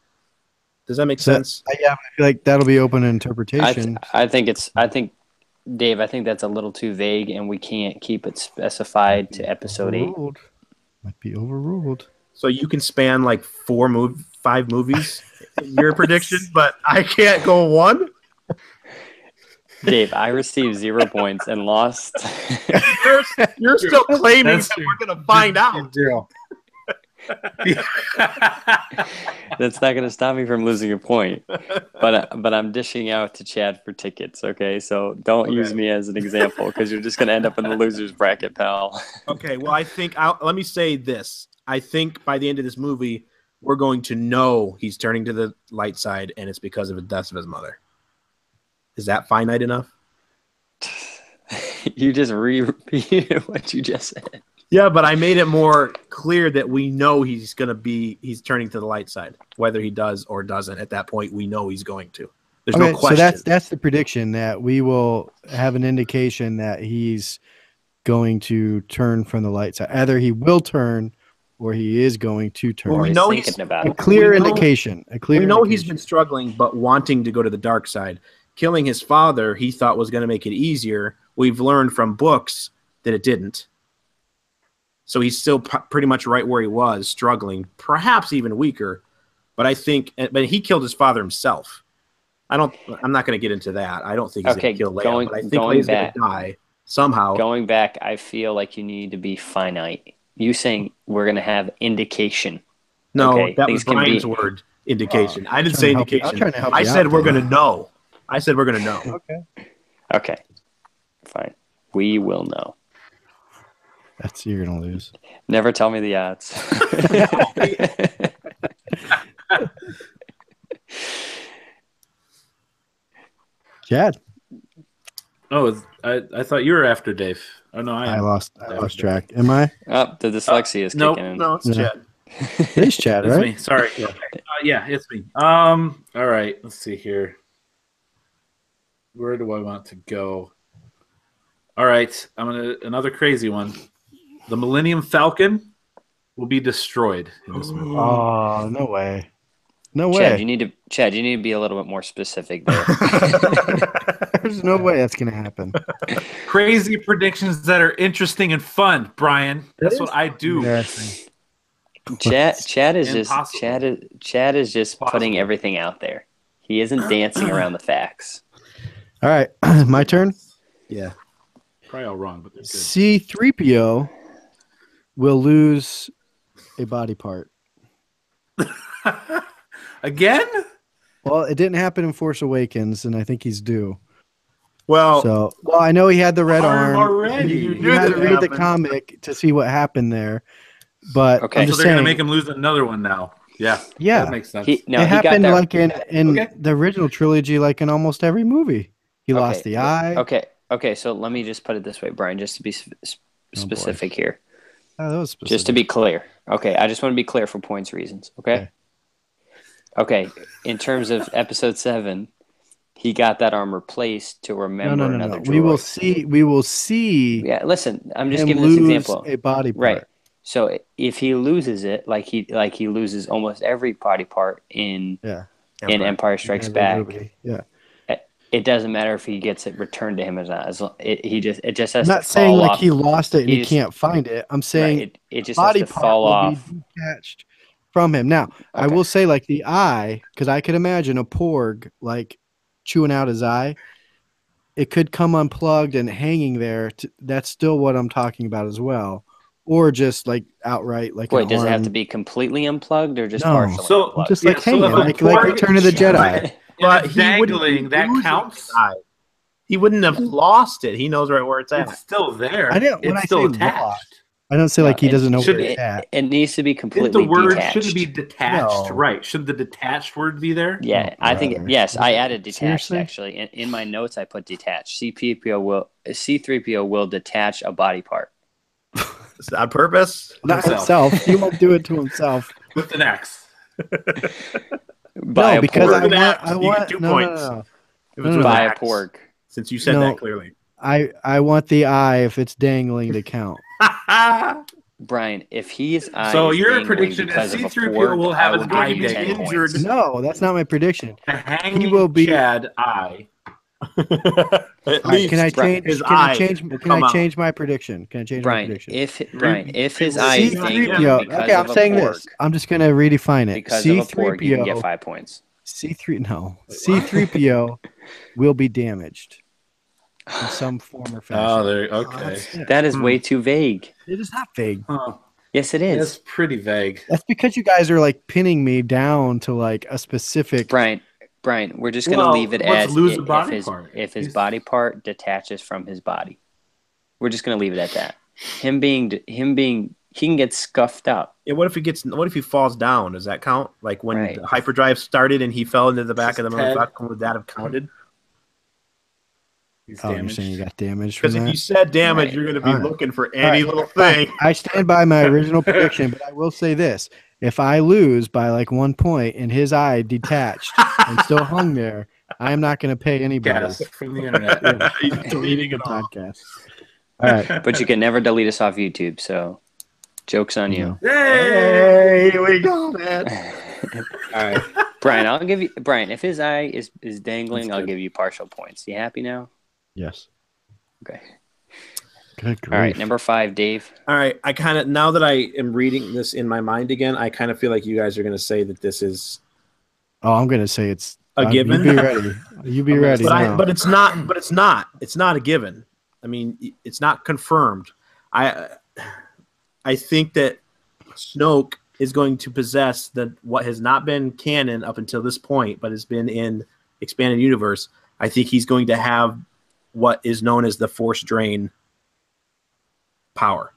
Does that make sense? Yeah, I feel like that'll be open interpretation. I think, Dave, I think that's a little too vague, and we can't keep it specified to episode 8. Might be overruled. So you can span like 5 movies, your prediction, but I can't go 1. Dave, I received 0 points and lost. You're still claiming that we're going to find out. That's not going to stop me from losing a point. But I'm dishing out to Chad for tickets, okay? So don't use me as an example because you're just going to end up in the loser's bracket, pal. Okay, well, I think let me say this. I think by the end of this movie, we're going to know he's turning to the light side, and it's because of the death of his mother. Is that finite enough? You just repeated what you just said. Yeah, but I made it more clear that we know he's turning to the light side. Whether he does or doesn't, at that point, we know he's going to. There's no question. So that's the prediction, that we will have an indication that he's going to turn from the light side. Either he will turn or he is going to turn. Well, we know he's thinking about a it. clear indication. We know he's been struggling, but wanting to go to the dark side. Killing his father, he thought was going to make it easier. We've learned from books that it didn't. So he's still pretty much right where he was, struggling, perhaps even weaker. But I think, but he killed his father himself. I'm not going to get into that. I don't think he's going to kill Leia, but I think Leia's going to die somehow. Going back, I feel like you need to be finite. You saying we're going to have indication. No, okay, that was Brian's word, indication. I didn't say indication. I said we're going to know. I said we're going to know. Okay. Fine. We will know. You're going to lose. Never tell me the odds. Chad. Oh, I thought you were after Dave. Oh no, I lost track. Am I? Oh, the dyslexia is kicking in. No, it's Chad. It's Chad, It's right? me. Sorry. Yeah, it's me. All right. Let's see here. Where do I want to go? All right. Another crazy one. The Millennium Falcon will be destroyed in this movie. Oh, no way. No way. Chad, you need to be a little bit more specific there. There's no way that's going to happen. Crazy predictions that are interesting and fun, Brian. That's what I do. Chad is Impossible. Chad is just Possible. putting everything out there. He isn't dancing around the facts. All right, my turn. Yeah. Probably all wrong, but they're good. C-3PO will lose a body part. Again? Well, it didn't happen in Force Awakens, and I think he's due. Well, I know he had the red arm. already. You had to read the comic to see what happened there. But Okay. I'm So just they're saying, going to make him lose another one now. Yeah. Yeah. That makes sense. It it happened like in Okay. the original trilogy, like in almost every movie. He lost the eye. Okay. So let me just put it this way, Brian, just to be specific here. Oh, that was specific. Just to be clear. Okay, I just want to be clear for points reasons. Okay. In terms of episode 7, he got that arm replaced to remember another droid. We will see. Yeah, listen, I'm just him giving this lose example. a body part. Right. So if he loses it, like he loses almost every body part in Empire Strikes Back, Yeah. it doesn't matter if he gets it returned to him or not. It just has I'm to not saying fall like off. he lost it and He he just- can't find it. I'm saying Right, it just has body to part fall will off. be detached from him. Now, I Okay. will say like the eye, because I could imagine a porg like chewing out his eye. It could come unplugged and hanging there. That's still what I'm talking about as well. Or just like outright like Wait, an does it have arm. to be completely unplugged or just No. partially So- unplugged? Just like so hanging, if a like porg- Return of the Jedi. but If he it's wouldn't dangling, be that losing counts? his eye. He wouldn't have lost it. He knows right where it's at. It's still there. I didn't- when It's I still say attached. lost, I don't say like he doesn't know where should it's at. It needs to be Isn't completely the word detached. shouldn't be detached, No. right? Should the detached word be there? Yeah, I think brother. yes. I added detached Seriously? actually. In my notes, I put detached. C-3PO will detach a body part. Is that on purpose? Not Himself. himself. He won't do it to himself. With an X. By No, a because porg. I With an want. X, I you want get 2 no, points. no. If it's No, with by an a X, porg. since you said No. that clearly. I want the eye if it's dangling to count. Brian, if his eye So is your dangling prediction because is of a C-3PO porg, will have I his will eye give you 10 dangling. points. No, that's not my prediction. A hanging will be- Chad eye. At All right, can I change? his Can I eye change? will Can come I out. change my prediction? Can I change my Brian, prediction? if his eye is dangling C-3PO. because Okay, of I'm a saying porg, this. I'm just gonna redefine it. because of a porg, you can get C-3PO. 5 points. C-3PO will be damaged in some form or fashion. Oh, there. Okay. That's it. That is way too vague. It is not vague. Huh. Yes, it is. That's pretty vague. That's because you guys are like pinning me down to like a specific. Brian, we're just going to Well, leave it let's as lose the body if part. his He's- body part detaches from his body. We're just going to leave it at that. Him being, he can get scuffed up. Yeah, what if he falls down? Does that count? Like when Right. the hyperdrive started and he fell into the back of the His head. motherfucker, would that have counted? He's Oh, you're damaged. saying you got damaged from Because if that? you said damage, Right. you're going to be All right. looking for All any right. little thing. I stand by my original prediction, but I will say this: if I lose by like 1 point and his eye detached and still hung there, I am not going to pay anybody. Yes, from the internet. He's deleting it all. Podcast. All right. But you can never delete us off YouTube, so joke's on you. Hey, we got it. All right. Brian, I'll give you if his eye is dangling, That's I'll good. give you partial points. You happy now? Yes. Okay. Good grief. All right, number 5, Dave. All right, I kind of now that I am reading this in my mind again, I kind of feel like you guys are going to say that this is Oh, I'm going to say it's a given. You be ready. You be ready. now. But it's not. But it's not. It's not a given. I mean, it's not confirmed. I think that Snoke is going to possess what has not been canon up until this point, but has been in expanded universe. I think he's going to have what is known as the Force drain power,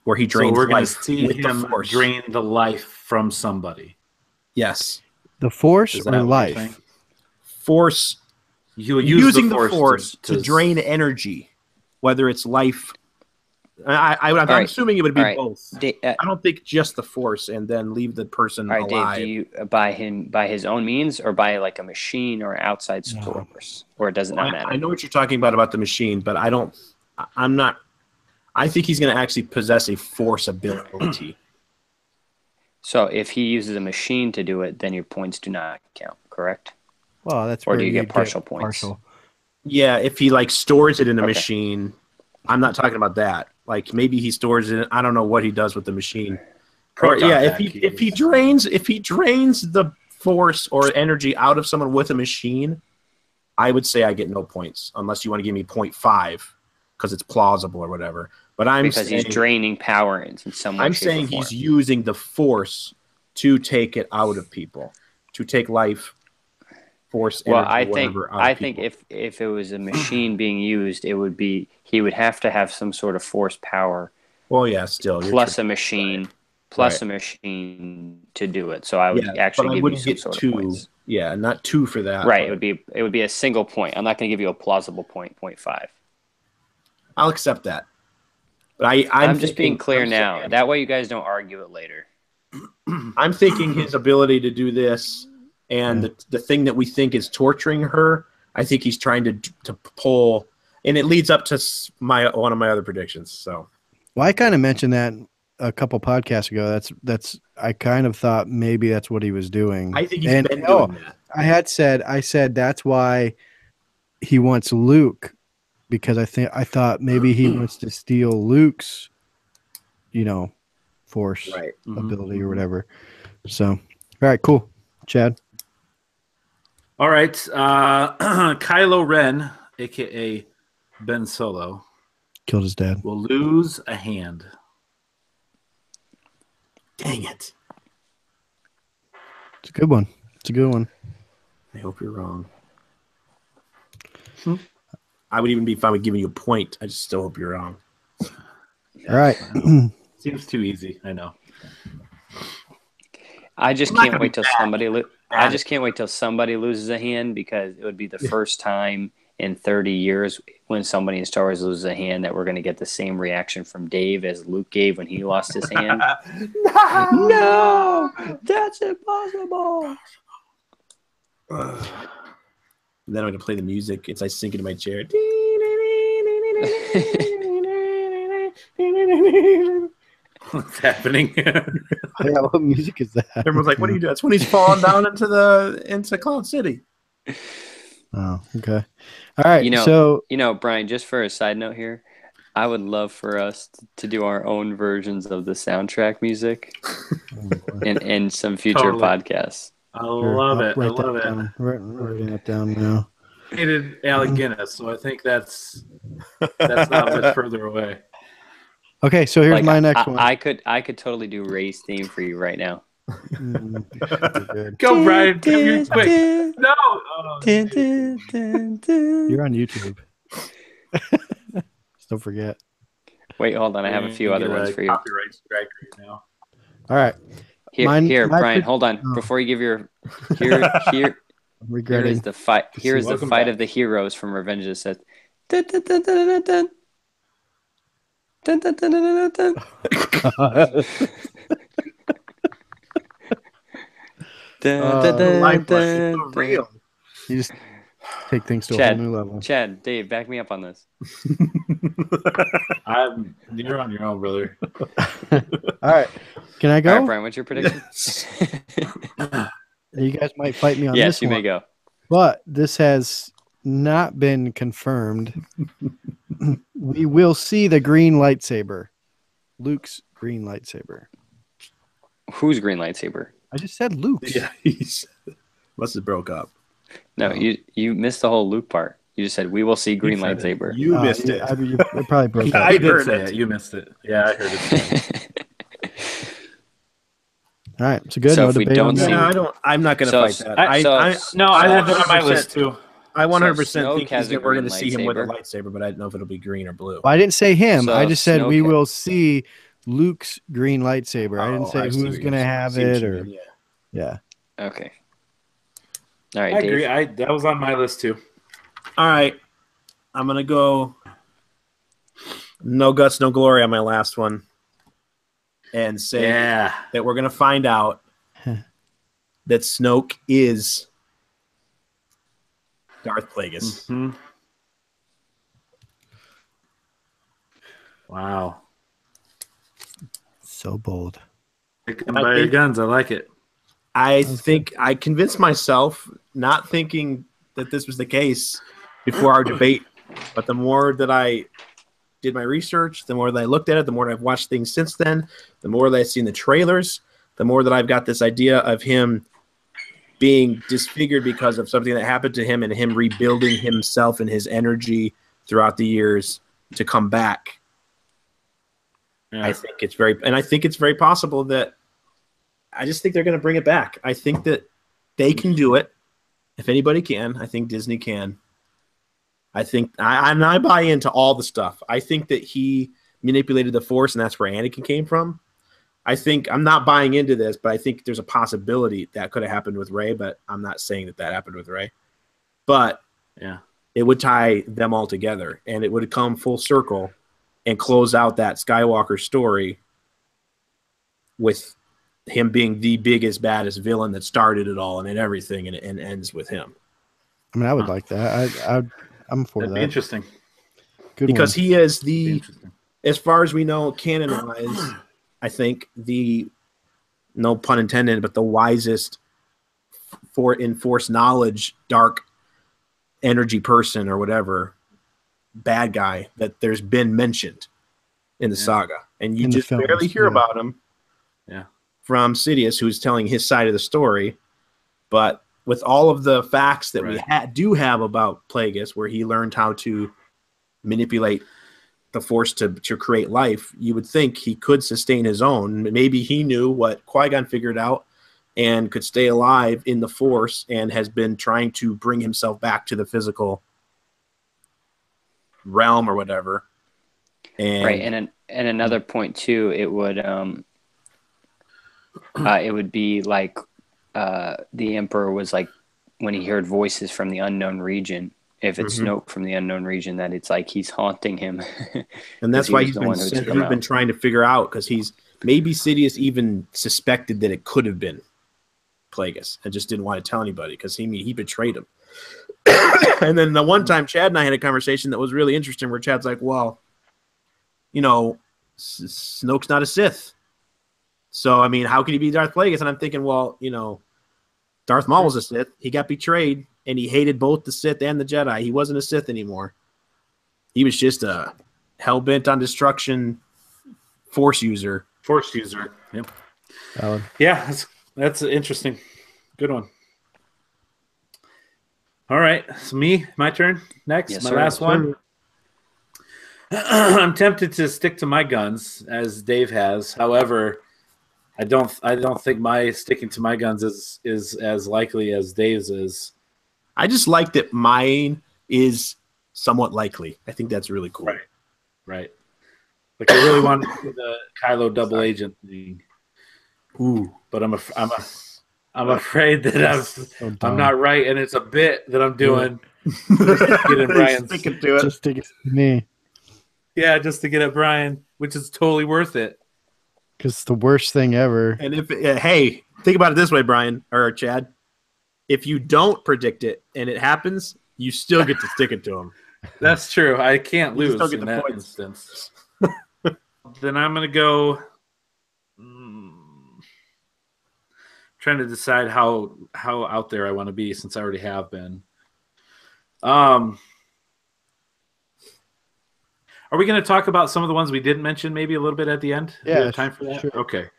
where he So drains we're going to life see with the him Force. drain the life from somebody. Yes, the Force Is or that what you're saying? life? Force. He'll use Using the Force to drain energy, whether it's life. I'm right. assuming it would be All right. both. Da- I don't think just the Force and then leave the person all right, alive. Dave, do you by his own means or by like a machine or outside source? Or does it not matter? I know what you're talking about the machine, but I'm not. I think he's going to actually possess a Force ability. So if he uses a machine to do it, then your points do not count, correct? Well, that's Or where do you get you'd partial points? Partial. Yeah, if he like stores it in a Okay. machine, I'm not talking about that. Like maybe he stores it. I don't know what he does with the machine. Proton pack if he drains the force or energy out of someone with a machine, I would say I get no points unless you want to give me 0.5 because it's plausible or whatever. But because he's draining power in some way. I'm saying he's using the force to take it out of people, to take life, force, energy, I think if it was a machine being used, he would have to have some sort of force power. Well, yeah, still plus a machine. Right. Plus a machine to do it. So I would actually give you some sort of points. Yeah, not 2 for that. Right. It would be a single point. I'm not going to give you a plausible point, 0.5. I'll accept that. But I'm just being clear now. That way you guys don't argue it later. I'm thinking his ability to do this and the thing that we think is torturing her, I think he's trying to pull, and it leads up to one of my other predictions. So, well, I kind of mentioned that a couple podcasts ago. I kind of thought maybe that's what he was doing. I think he's been doing that. I said that's why he wants Luke, because I thought maybe he wants to steal Luke's, force ability or whatever. So, all right, cool. Chad. All right. Kylo Ren, a.k.a. Ben Solo, killed his dad. Will lose a hand. Dang it. It's a good one. I hope you're wrong. I would even be fine with giving you a point. I just still hope you're wrong. All right. Seems too easy. I know. I just can't wait till somebody loses a hand, because it would be the first time in 30 years when somebody in Star Wars loses a hand that we're going to get the same reaction from Dave as Luke gave when he lost his hand. No, that's impossible. Then I'm going to play the music as I sink into my chair. What's happening? Yeah, what music is that? Everyone's like, "What are you doing?" That's when he's falling down into Cloud City. Oh, okay. All right. Brian, just for a side note here, I would love for us to do our own versions of the soundtrack music in some future podcasts. I love it. I'm writing it down now. Hated Alec Guinness, so I think that's not much further away. Okay, so here's my next one. I could totally do Ray's theme for you right now. Go, Brian. Come here quick. No. You're on YouTube. Just don't forget. Wait, hold on. I have a few other ones for you. Copyright strike right now. All right. Here, Brian. Hold on. Before you give your here is the fight. Here is the fight of the heroes from Revenge of the Sith. Dun, dun, dun, dun, dun, dun. Dun, dun, dun, dun, dun, dun. Real. You just take things to a whole new level. Chad, Dave, back me up on this. You're on your own, brother. All right. Can I go? All right, Brian, what's your prediction? You guys might fight me on this one. Yes, you may go. But this has not been confirmed. We will see the green lightsaber. Luke's green lightsaber. Whose green lightsaber? I just said Luke's. Yeah, must have broke up. No, you missed the whole Luke part. You just said we will see green lightsaber. You missed it. You probably broke up. I did say it. You missed it. Yeah, I heard it. All right, so good. So no if we debate don't on see, that. I'm not going to fight that. I had that on my list too. I 100% Snoke think we're going to see him with a lightsaber, but I don't know if it'll be green or blue. Well, I didn't say him. So I just said Snoke we will see Luke's green lightsaber. I didn't say I see who's what going to you're have saying. it or yeah. Okay. All right, I Dave. agree. That was on my list too. All right. I'm going to go no guts, no glory on my last one and say that we're going to find out that Snoke is Darth Plagueis. Mm-hmm. Wow. So bold. Taken by your guns. I like it. I think I convinced myself, not thinking that this was the case before our debate, but the more that I did my research, the more that I looked at it, the more that I've watched things since then, the more that I've seen the trailers, the more that I've got this idea of him being disfigured because of something that happened to him and him rebuilding himself and his energy throughout the years to come back. Yeah. I think it's very possible that I just think they're going to bring it back. I think that they can do it. If anybody can, I think Disney can. I think I buy into all the stuff. I think that he manipulated the Force, and that's where Anakin came from. I think I'm not buying into this, but I think there's a possibility that could have happened with Rey, but I'm not saying that happened with Rey. But yeah, it would tie them all together, and it would come full circle and close out that Skywalker story with him being the biggest, baddest villain that started it all and everything, and ends with him. I mean, I would like that. I'm for That'd that. Be interesting. Good because one. He is as far as we know, canon-wise, I think no pun intended, but the wisest in Force knowledge, dark energy person or whatever, bad guy that there's been mentioned in the saga. And you just barely hear about him from Sidious, who's telling his side of the story. But with all of the facts that we do have about Plagueis, where he learned how to manipulate the Force to create life, you would think he could sustain his own. Maybe he knew what Qui-Gon figured out and could stay alive in the Force and has been trying to bring himself back to the physical realm or whatever. And another point too, it would be like the Emperor was like when he heard voices from the unknown region. If it's Snoke from the unknown region, that it's like he's haunting him. And that's why he's been trying to figure out, because maybe Sidious even suspected that it could have been Plagueis and just didn't want to tell anybody because he betrayed him. And then the one time Chad and I had a conversation that was really interesting where Chad's like, well, Snoke's not a Sith. So, I mean, how could he be Darth Plagueis? And I'm thinking, well, Darth Maul was a Sith. He got betrayed, and he hated both the Sith and the Jedi. He wasn't a Sith anymore. He was just a hell-bent on destruction Force user. Yep. Yeah, that's interesting. Good one. All right, it's my turn next. Yes, my sir. last one. I'm tempted to stick to my guns as Dave has. However, I don't think my sticking to my guns is as likely as Dave's is. I just like that mine is somewhat likely. I think that's really cool. Right. Like I really want to do the Kylo double agent thing. Ooh, but I'm afraid that I'm not right, and it's a bit that I'm doing. Get in Brian's. Sticking to it. Just stick it to me. Yeah, just to get at Brian, which is totally worth it. Because it's the worst thing ever. And hey, think about it this way, Brian or Chad. If you don't predict it and it happens, you still get to stick it to him. That's true. I can't lose still get in the that points. instance. Then I'm going to go trying to decide how out there I want to be since I already have been. Are we going to talk about some of the ones we didn't mention maybe a little bit at the end? Yeah. Do we have time for that? Sure. Okay.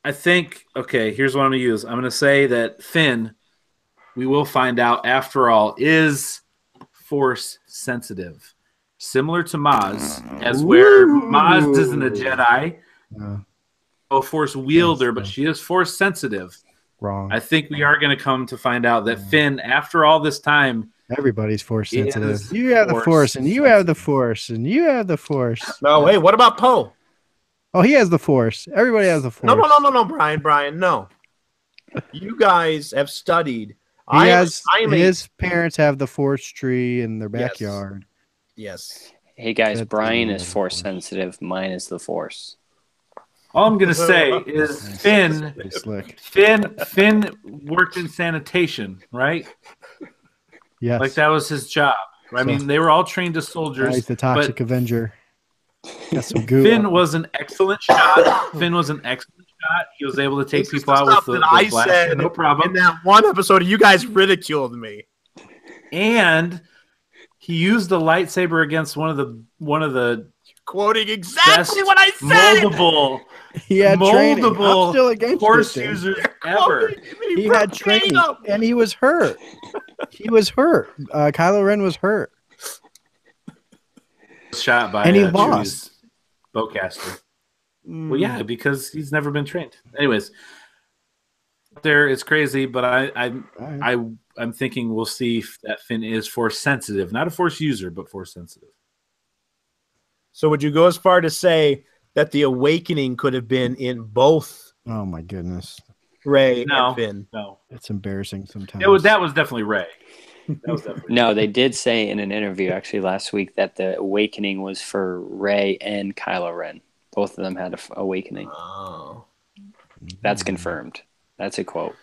I think, here's what I'm going to use. I'm going to say that Finn, we will find out after all, is Force sensitive. Similar to Maz, where Maz isn't a Jedi, a Force wielder, but she is Force sensitive. Wrong. I think we are going to come to find out that Finn, after all this time, everybody's Force sensitive. You have the Force, and you have the Force, and you have the Force. No, wait, what about Poe? Oh, he has the Force. Everybody has the Force. No, Brian, no. You guys have studied. His parents have the Force tree in their backyard. Yes. Hey guys, Brian is Force sensitive. Mine is the Force. All I'm gonna say is Finn worked in sanitation, right? Yes. Like that was his job. I mean, they were all trained as soldiers. He's the Toxic Avenger. Got some goo. Finn was an excellent shot. He was able to take people out with the blaster, no problem. In that one episode, you guys ridiculed me. And He used the lightsaber against one of the quoting exactly what I said. Multiple. He had training. I'm Multiple still against Force it, users ever. He had training, and he was hurt. He was hurt. Kylo Ren was hurt. Shot by And he lost. bowcaster. Well, yeah, because he's never been trained. Anyways, there it's crazy, but I'm thinking we'll see if that Finn is Force sensitive, not a Force user, but Force sensitive. So would you go as far to say that the awakening could have been in both Oh my goodness, Rey and Finn? No, it's embarrassing sometimes. that was definitely Rey. That was definitely No, they did say in an interview actually last week that the awakening was for Rey and Kylo Ren. Both of them had an awakening. Oh. That's confirmed. That's a quote.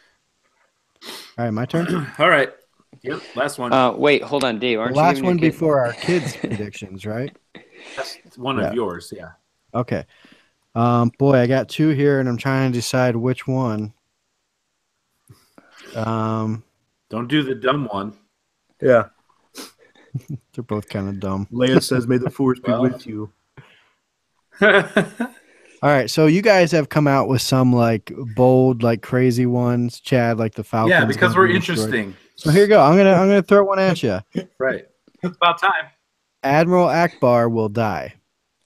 All right, my turn. All right. Yep, last one. Wait, hold on, Dave. Aren't The you last giving one your kid- before our kids' predictions, right? That's one of yours, yeah. Okay. Boy, I got two here, and I'm trying to decide which one. Don't do the dumb one. Yeah. They're both kind of dumb. Leia says, "May the Force be with you." All right, so you guys have come out with some like bold, like crazy ones. Chad, like the Falcon. Yeah, because we're interesting. So here you go. I'm gonna throw one at you. Right. It's about time. Admiral Akbar will die.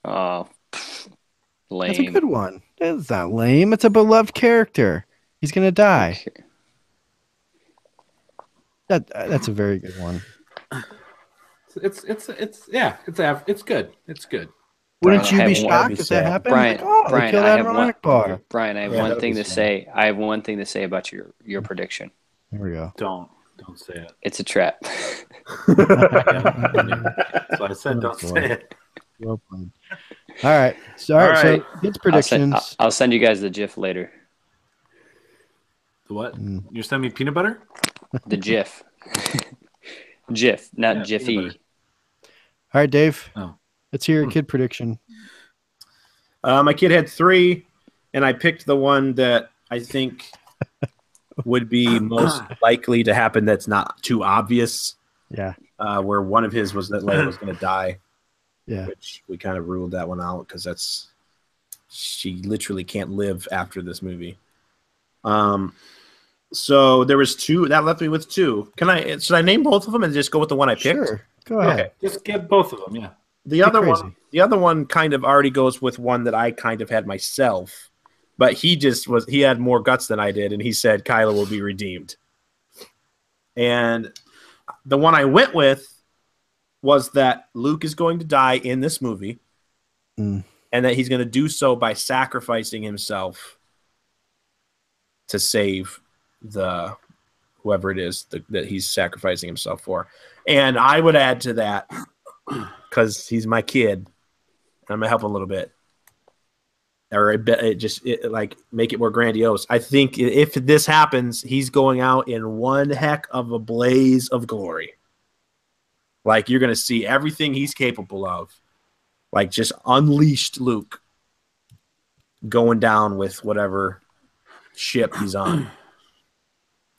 Oh, lame. That's a good one. It's not lame. It's a beloved character. He's gonna die. That's a very good one. It's good. It's good. Wouldn't you I be have one- shocked if that happened? Brian, Like, oh, they Brian, killed I have Admiral one. Akbar. Brian, I have Yeah, one that'd thing be to sad. say. I have one thing to say about your prediction. Here we go. Don't say it. It's a trap. So I said don't say it. Well played. All right. So, all right. So kids' predictions. I'll send you guys the GIF later. The what? You're sending me peanut butter? The GIF. GIF, not Yeah, Jiffy. peanut All right, Dave. Oh. Let's hear your kid prediction. My kid had 3, and I picked the one that I think would be most likely to happen that's not too obvious, Yeah. where one of his was that Leia was going to die, Yeah. which we kind of ruled that one out because she literally can't live after this movie. So there was 2. That left me with 2. Should I name both of them and just go with the one I picked? Sure. Go ahead. Okay, just get both of them, yeah. The other one kind of already goes with one that I kind of had myself, but he had more guts than I did, and he said Kylo will be redeemed. And the one I went with was that Luke is going to die in this movie, and that he's going to do so by sacrificing himself to save whoever it is that he's sacrificing himself for. And I would add to that, because he's my kid, I'm gonna help him a little bit, or like make it more grandiose. I think if this happens, he's going out in one heck of a blaze of glory. Like, you're gonna see everything he's capable of, like just unleashed Luke going down with whatever ship he's on.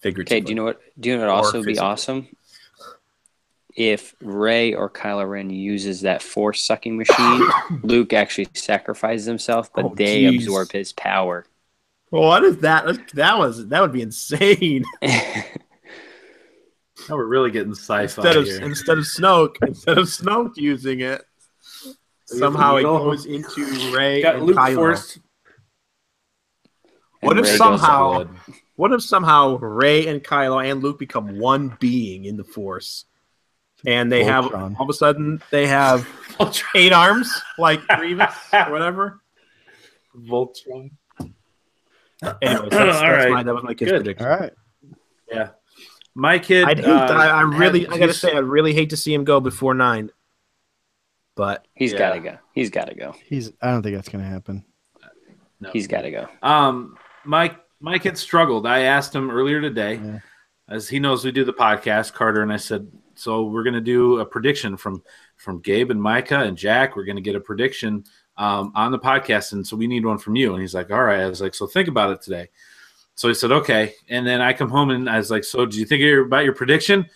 Okay, do you know what would also be awesome? If Rey or Kylo Ren uses that Force sucking machine, Luke actually sacrifices himself, but they absorb his power. Well, what is that? That would be insane. Now we're really getting sci-fi here. Instead of Snoke using it, somehow it goes into Rey Got and Luke Kylo. forced. What if Rey somehow Rey and Kylo and Luke become one being in the Force? And they Voltron. have, all of a sudden, they have 8 arms, like Grievous or whatever. Voltron. Anyways, that was my kid's prediction. All right. Yeah. My kid. I gotta say, I really hate to see him go before 9. But He's got to go. He's got to go. I don't think that's gonna happen. No. He's got to go. My kid struggled. I asked him earlier today, as he knows we do the podcast, Carter, and I said, so we're going to do a prediction from Gabe and Micah and Jack. We're going to get a prediction on the podcast, and so we need one from you. And he's like, all right. I was like, so think about it today. So he said, okay. And then I come home and I was like, so do you think about your prediction?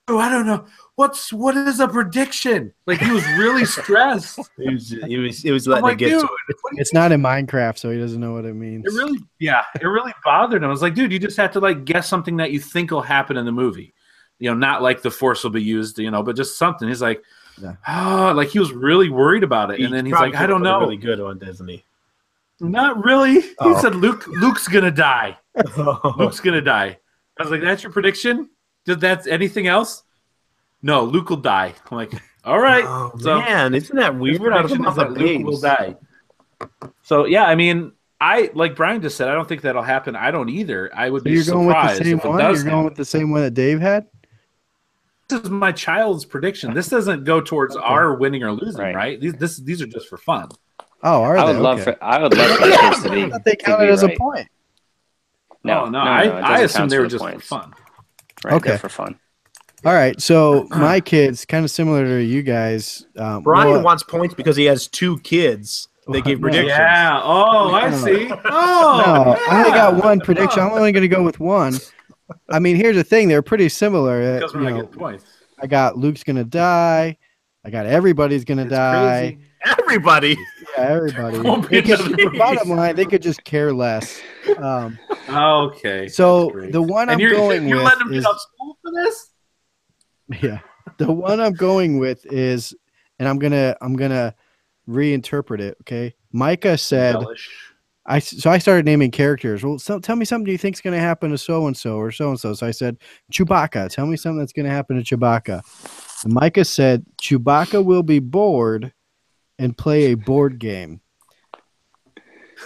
I don't know. What is a prediction? Like, he was really stressed. He was letting it get to it. It's not in Minecraft, so he doesn't know what it means. It really bothered him. I was like, dude, you just have to like guess something that you think will happen in the movie. Not like the Force will be used, but just something. He's like, like he was really worried about it. And then he's like, I don't know. Really good one, doesn't he? Not really. He said Luke's gonna die. Luke's gonna die. I was like, that's your prediction? That's anything else? No, Luke will die. I'm like, all right. Oh, man, isn't that weird? Luke will die. So yeah, I mean, I like Brian just said, I don't think that'll happen. I don't either. I would be surprised if it does. You're going with the same one that Dave had? This is my child's prediction. This doesn't go towards our winning or losing, right? These are just for fun. Oh, are they? I would love for the kids to be. I thought they counted as a point. No. I assume they were just for fun. Right, okay, for fun. All right, so my kids, kind of similar to you guys. Brian wants points because he has 2 kids. They gave predictions. Yeah. Oh, I see. Oh, no, I only got one prediction. I'm only going to go with one. I mean, here's the thing: they're pretty similar. Because we're not getting points. I got Luke's going to die. I got everybody's going to die. Crazy. Everybody. Yeah, everybody. Bottom line, they could just care less. Okay. So the one I'm going you're with letting them is get out school for this? Yeah, the one I'm going with is, and I'm gonna reinterpret it. Okay, Micah said, I started naming characters. Well, tell me something you think is going to happen to so and so or so and so. So I said Chewbacca. Tell me something that's going to happen to Chewbacca. And Micah said Chewbacca will be bored and play a board game.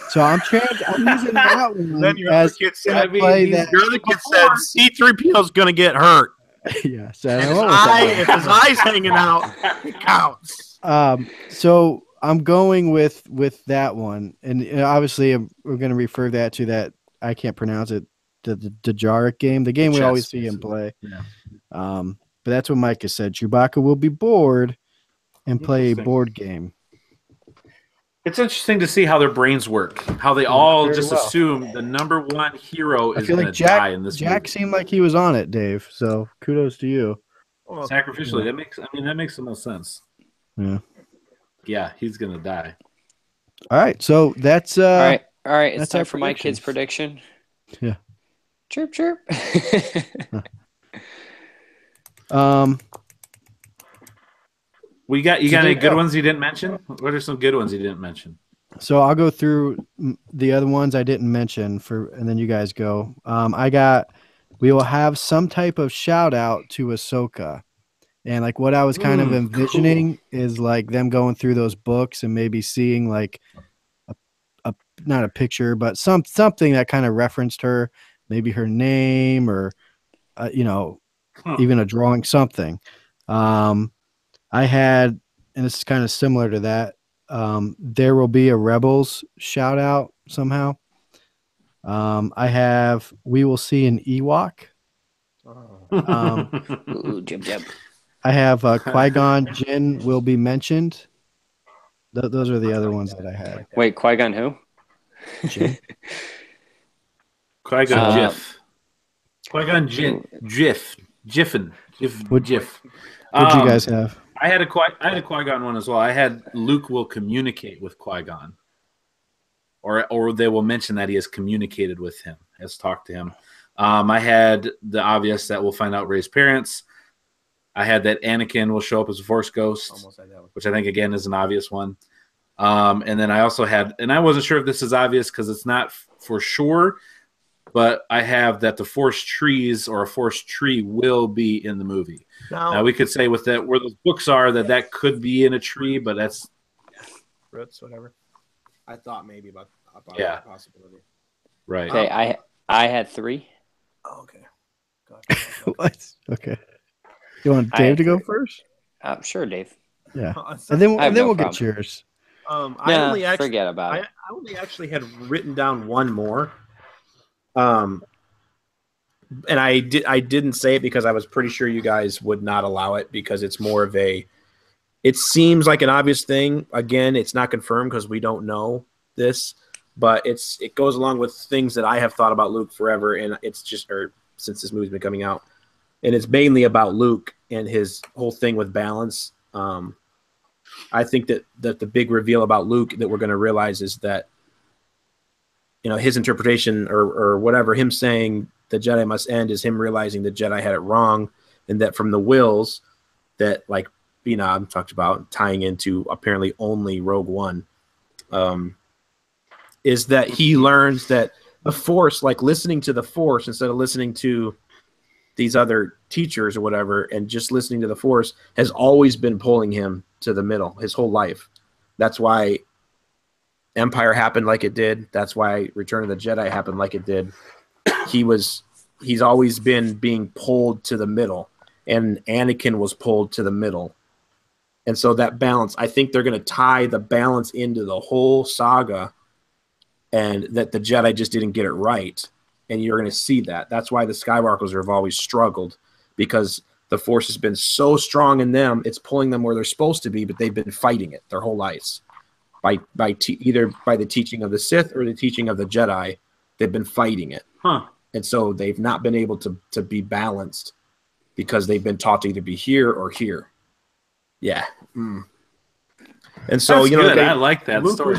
So I'm using that one. Then your other kid said C-3PO is going to get hurt. Yeah, so if his eye's hanging out, it counts. So I'm going with that one, and obviously we're going to refer that to that. I can't pronounce it. The Jaric game, the game we always see him play. Yeah. But that's what Micah said. Chewbacca will be bored and play a board game. It's interesting to see how their brains work. How they all just assume the number one hero is going to die in this Jack movie. Seemed like he was on it, Dave. So kudos to you. Well, sacrificially, that makes the most sense. Yeah. Yeah, he's going to die. All right, so that's all right. It's time for my kid's prediction. Yeah. Chirp chirp. You got any good ones you didn't mention? What are some good ones you didn't mention? So I'll go through the other ones I didn't mention and then you guys go. We will have some type of shout out to Ahsoka. And like what I was kind of envisioning is like them going through those books and maybe seeing like a not a picture, but something that kind of referenced her, maybe her name or even a drawing, something. I had, and this is kind of similar to that. There will be a Rebels shout out somehow. I have, we will see an Ewok. Jib jib. I have Qui-Gon Jinn will be mentioned. Those are the other ones that I had. Wait, Qui-Gon who? Jinn. Qui-Gon Jiff. Qui-Gon Jinn. Jiffin. Jiff. What'd you guys have? I had a Qui-Gon one as well. I had Luke will communicate with Qui-Gon. Or they will mention that he has communicated with him, has talked to him. I had the obvious that we'll find out Rey's parents. I had that Anakin will show up as a Force ghost, which I think, again, is an obvious one. And then I also had, and I wasn't sure if this is obvious because it's not for sure, but I have that the Force trees or a Force tree will be in the movie. Now we could say with that, where those books are, that could be in a tree, but that's roots, whatever. I thought maybe about that possibility. Right. Okay, I had 3. Oh, okay. What? Okay. You want Dave to go first? Sure, Dave. Yeah. And then we'll get yours. Forget about it. I only actually had written down one more. And I didn't say it because I was pretty sure you guys would not allow it because it's more of a, it seems like an obvious thing. Again, it's not confirmed because we don't know this, but it goes along with things that I have thought about Luke forever, and it's just, or since this movie's been coming out. and it's mainly about Luke and his whole thing with balance. I think that the big reveal about Luke that we're going to realize is that, his interpretation or whatever, him saying the Jedi must end is him realizing the Jedi had it wrong, and that from the wills that, like Benob talked about, tying into apparently only Rogue One, is that he learns that the Force, like listening to the Force instead of listening to these other teachers or whatever, and just listening to the Force, has always been pulling him to the middle his whole life. That's why Empire happened like it did. That's why Return of the Jedi happened like it did. He's always been being pulled to the middle, and Anakin was pulled to the middle. And so that balance, I think they're going to tie the balance into the whole saga, and that the Jedi just didn't get it right. And you're going to see that. That's why the Skywalkers have always struggled, because the Force has been so strong in them, it's pulling them where they're supposed to be, but they've been fighting it their whole lives. Either by the teaching of the Sith or the teaching of the Jedi, they've been fighting it. And so they've not been able to be balanced because they've been taught to either be here or here. Yeah. And so, That's good. I like that story.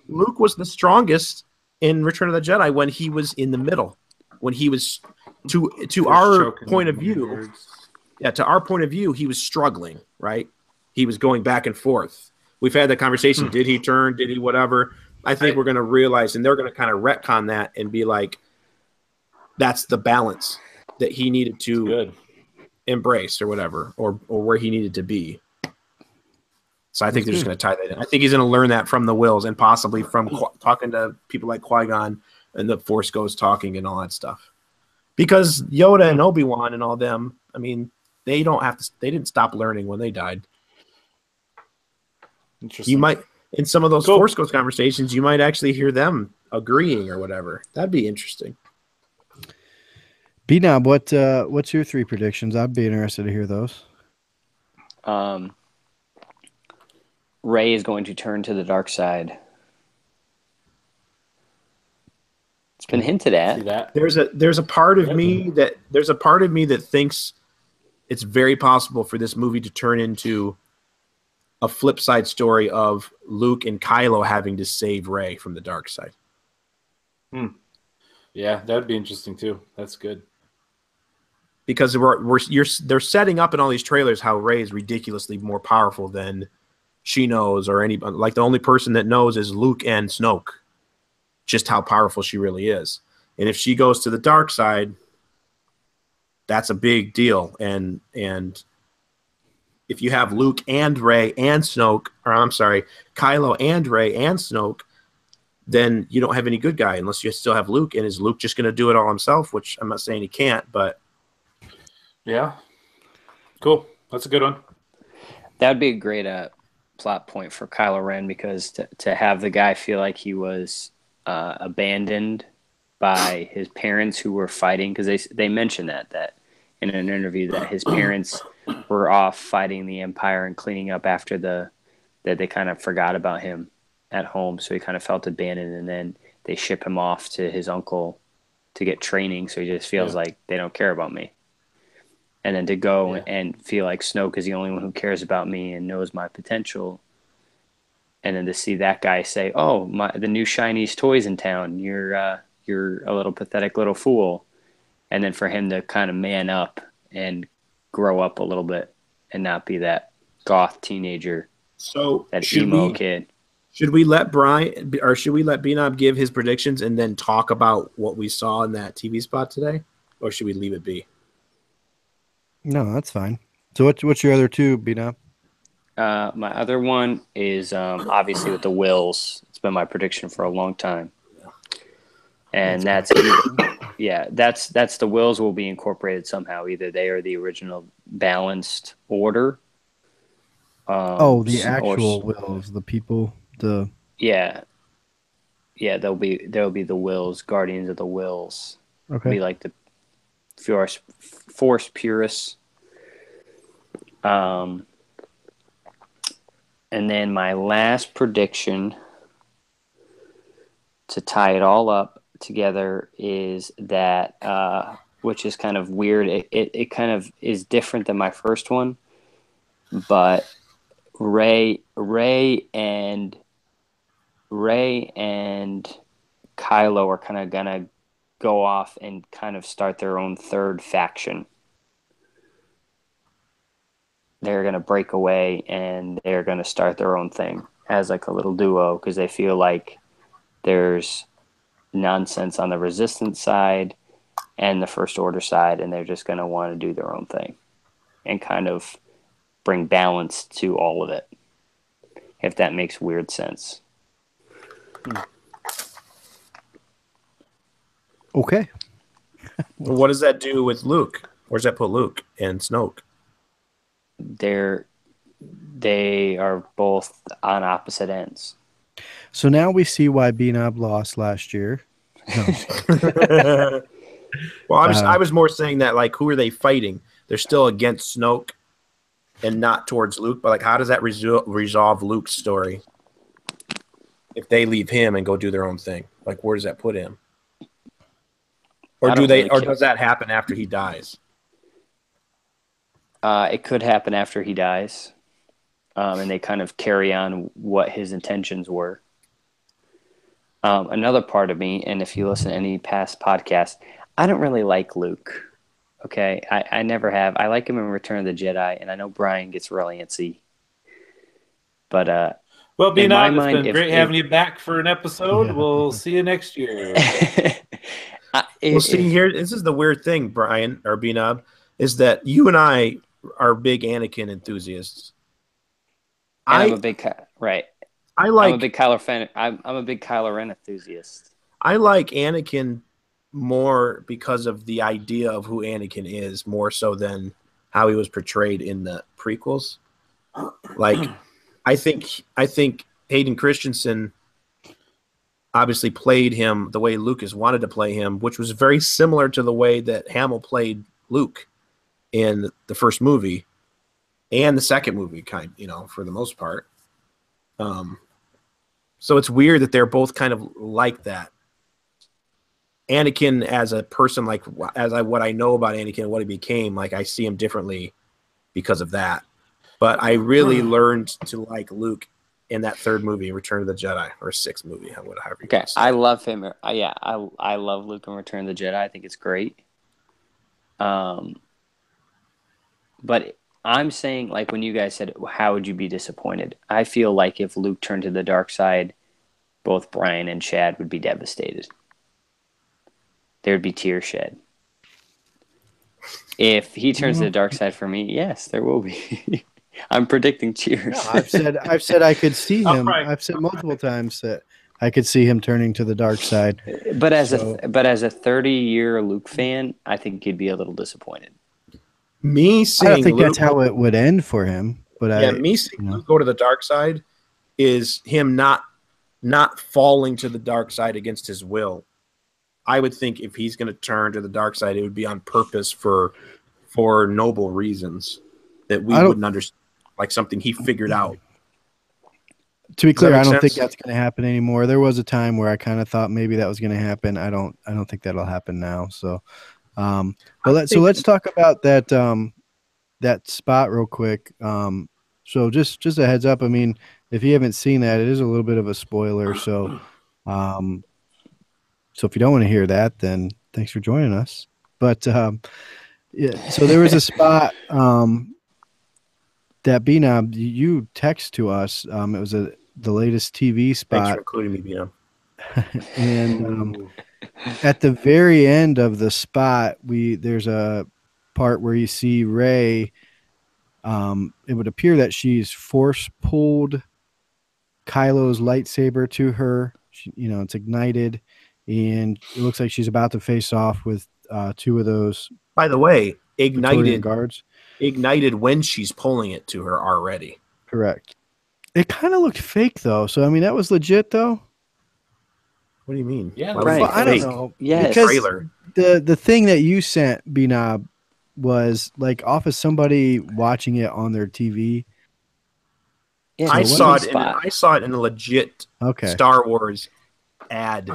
Luke was the strongest in Return of the Jedi when he was in the middle. When he was, to our point of view, he was struggling, right? He was going back and forth. We've had that conversation. Did he turn? Did he whatever? I think we're going to realize, and they're going to kind of retcon that and be like, that's the balance that he needed to embrace or whatever, or where he needed to be. So I think they're just going to tie that in. I think he's going to learn that from the wills and possibly from talking to people like Qui-Gon and the Force Ghost talking and all that stuff. Because Yoda and Obi-Wan and all them, I mean, they didn't stop learning when they died. Interesting. You might, in some of those Force Ghost conversations, you might actually hear them agreeing or whatever. That'd be interesting. Benob, what's your 3 predictions? I'd be interested to hear those. Rey is going to turn to the dark side. It's been hinted at. There's a part of me that thinks it's very possible for this movie to turn into a flip side story of Luke and Kylo having to save Rey from the dark side. Yeah, that'd be interesting too. That's good. Because they're setting up in all these trailers how Rey is ridiculously more powerful than she knows, or anybody. Like the only person that knows is Luke and Snoke, just how powerful she really is. And if she goes to the dark side, that's a big deal. And if you have Luke and Rey and Snoke, or I'm sorry, Kylo and Rey and Snoke, then you don't have any good guy unless you still have Luke. And is Luke just going to do it all himself? Which I'm not saying he can't, but yeah, cool. That's a good one. That would be a great plot point for Kylo Ren, because to have the guy feel like he was abandoned by his parents who were fighting, because they mentioned that in an interview, that his parents were off fighting the Empire and cleaning up after that they kind of forgot about him at home, so he kind of felt abandoned, and then they ship him off to his uncle to get training, so he just feels like they don't care about me. And then to go and feel like Snoke is the only one who cares about me and knows my potential. And then to see that guy say, "Oh, the new shiniest toys in town. You're a little pathetic little fool." And then for him to kind of man up and grow up a little bit and not be that goth teenager, that emo kid. Should we let Brian, or should we let Benob give his predictions and then talk about what we saw in that TV spot today, or should we leave it be? No, that's fine. So what's your other 2, Benob? My other one is obviously with the wills. It's been my prediction for a long time, and that's the wills will be incorporated somehow. Either they are the original balanced order. The actual wills, the people, they'll be the wills, guardians of the wills. Okay, be like the Force purists. And then my last prediction, to tie it all up together, is that which is kind of weird. It kind of is different than my first one, but Rey and Kylo are kind of gonna go off and kind of start their own third faction. They're gonna break away and they're gonna start their own thing as like a little duo because they feel like there's nonsense on the Resistance side and the First Order side, and they're just gonna want to do their own thing and kind of bring balance to all of it. If that makes weird sense. Okay. Well, what does that do with Luke? Where's that put Luke and Snoke? They are both on opposite ends. So now we see why B-Nob lost last year. No, well, I was more saying that, like, who are they fighting? They're still against Snoke and not towards Luke, but like, how does that resolve Luke's story if they leave him and go do their own thing? Like, where does that put him? Or does that happen after he dies? It could happen after he dies, and they kind of carry on what his intentions were. Another part of me, and if you listen to any past podcast, I don't really like Luke. Okay, I never have. I like him in Return of the Jedi, and I know Brian gets real antsy. But well, being honest, it's been great having you back for an episode. Yeah. We'll see you next year. See, here, this is the weird thing, Brian, or B-Nob, is that you and I are big Anakin enthusiasts. I'm a big right. I'm a big Kylo fan. I'm a big Kylo Ren enthusiast. I like Anakin more because of the idea of who Anakin is, more so than how he was portrayed in the prequels. Like, I think Hayden Christensen obviously played him the way Lucas wanted to play him, which was very similar to the way that Hamill played Luke in the first movie and the second movie, for the most part. So it's weird that they're both kind of like that. Anakin as a person, like what I know about Anakin and what he became, like I see him differently because of that. But I really learned to like Luke in that third movie, Return of the Jedi, or sixth movie, however you okay, I love him. I love Luke in Return of the Jedi. I think it's great. But I'm saying, like, when you guys said, how would you be disappointed? I feel like if Luke turned to the dark side, both Brian and Chad would be devastated. There'd be tears shed. If he turns to the dark side for me, yes, there will be. I'm predicting tears. No, I've said I could see him. I've said multiple times that I could see him turning to the dark side. But as a 30-year Luke fan, I think he'd be a little disappointed. I don't think that's how it would end for him. But me seeing Luke go to the dark side is him not falling to the dark side against his will. I would think if he's going to turn to the dark side, it would be on purpose for noble reasons that we wouldn't understand, like something he figured out. To be clear, I don't think that's going to happen anymore. There was a time where I kind of thought maybe that was going to happen. I don't think that'll happen now. So, let's talk about that spot real quick. So just a heads up. I mean, if you haven't seen that, it is a little bit of a spoiler. So, so if you don't want to hear that, then thanks for joining us. But yeah, so there was a spot that B-Nob you text to us. It was the latest TV spot. Thanks for including me, B-Nob. And at the very end of the spot, there's a part where you see Rey. It would appear that she's force pulled Kylo's lightsaber to her. It's ignited, and it looks like she's about to face off with two of those. By the way, ignited guards. Ignited when she's pulling it to her already. Correct. It kind of looked fake though. So I mean, that was legit though. What do you mean? Yeah, right. Well, I don't know. Yeah, because the thing that you sent, B-Nob, was like off of somebody watching it on their TV. Yeah, I saw it in a legit Star Wars ad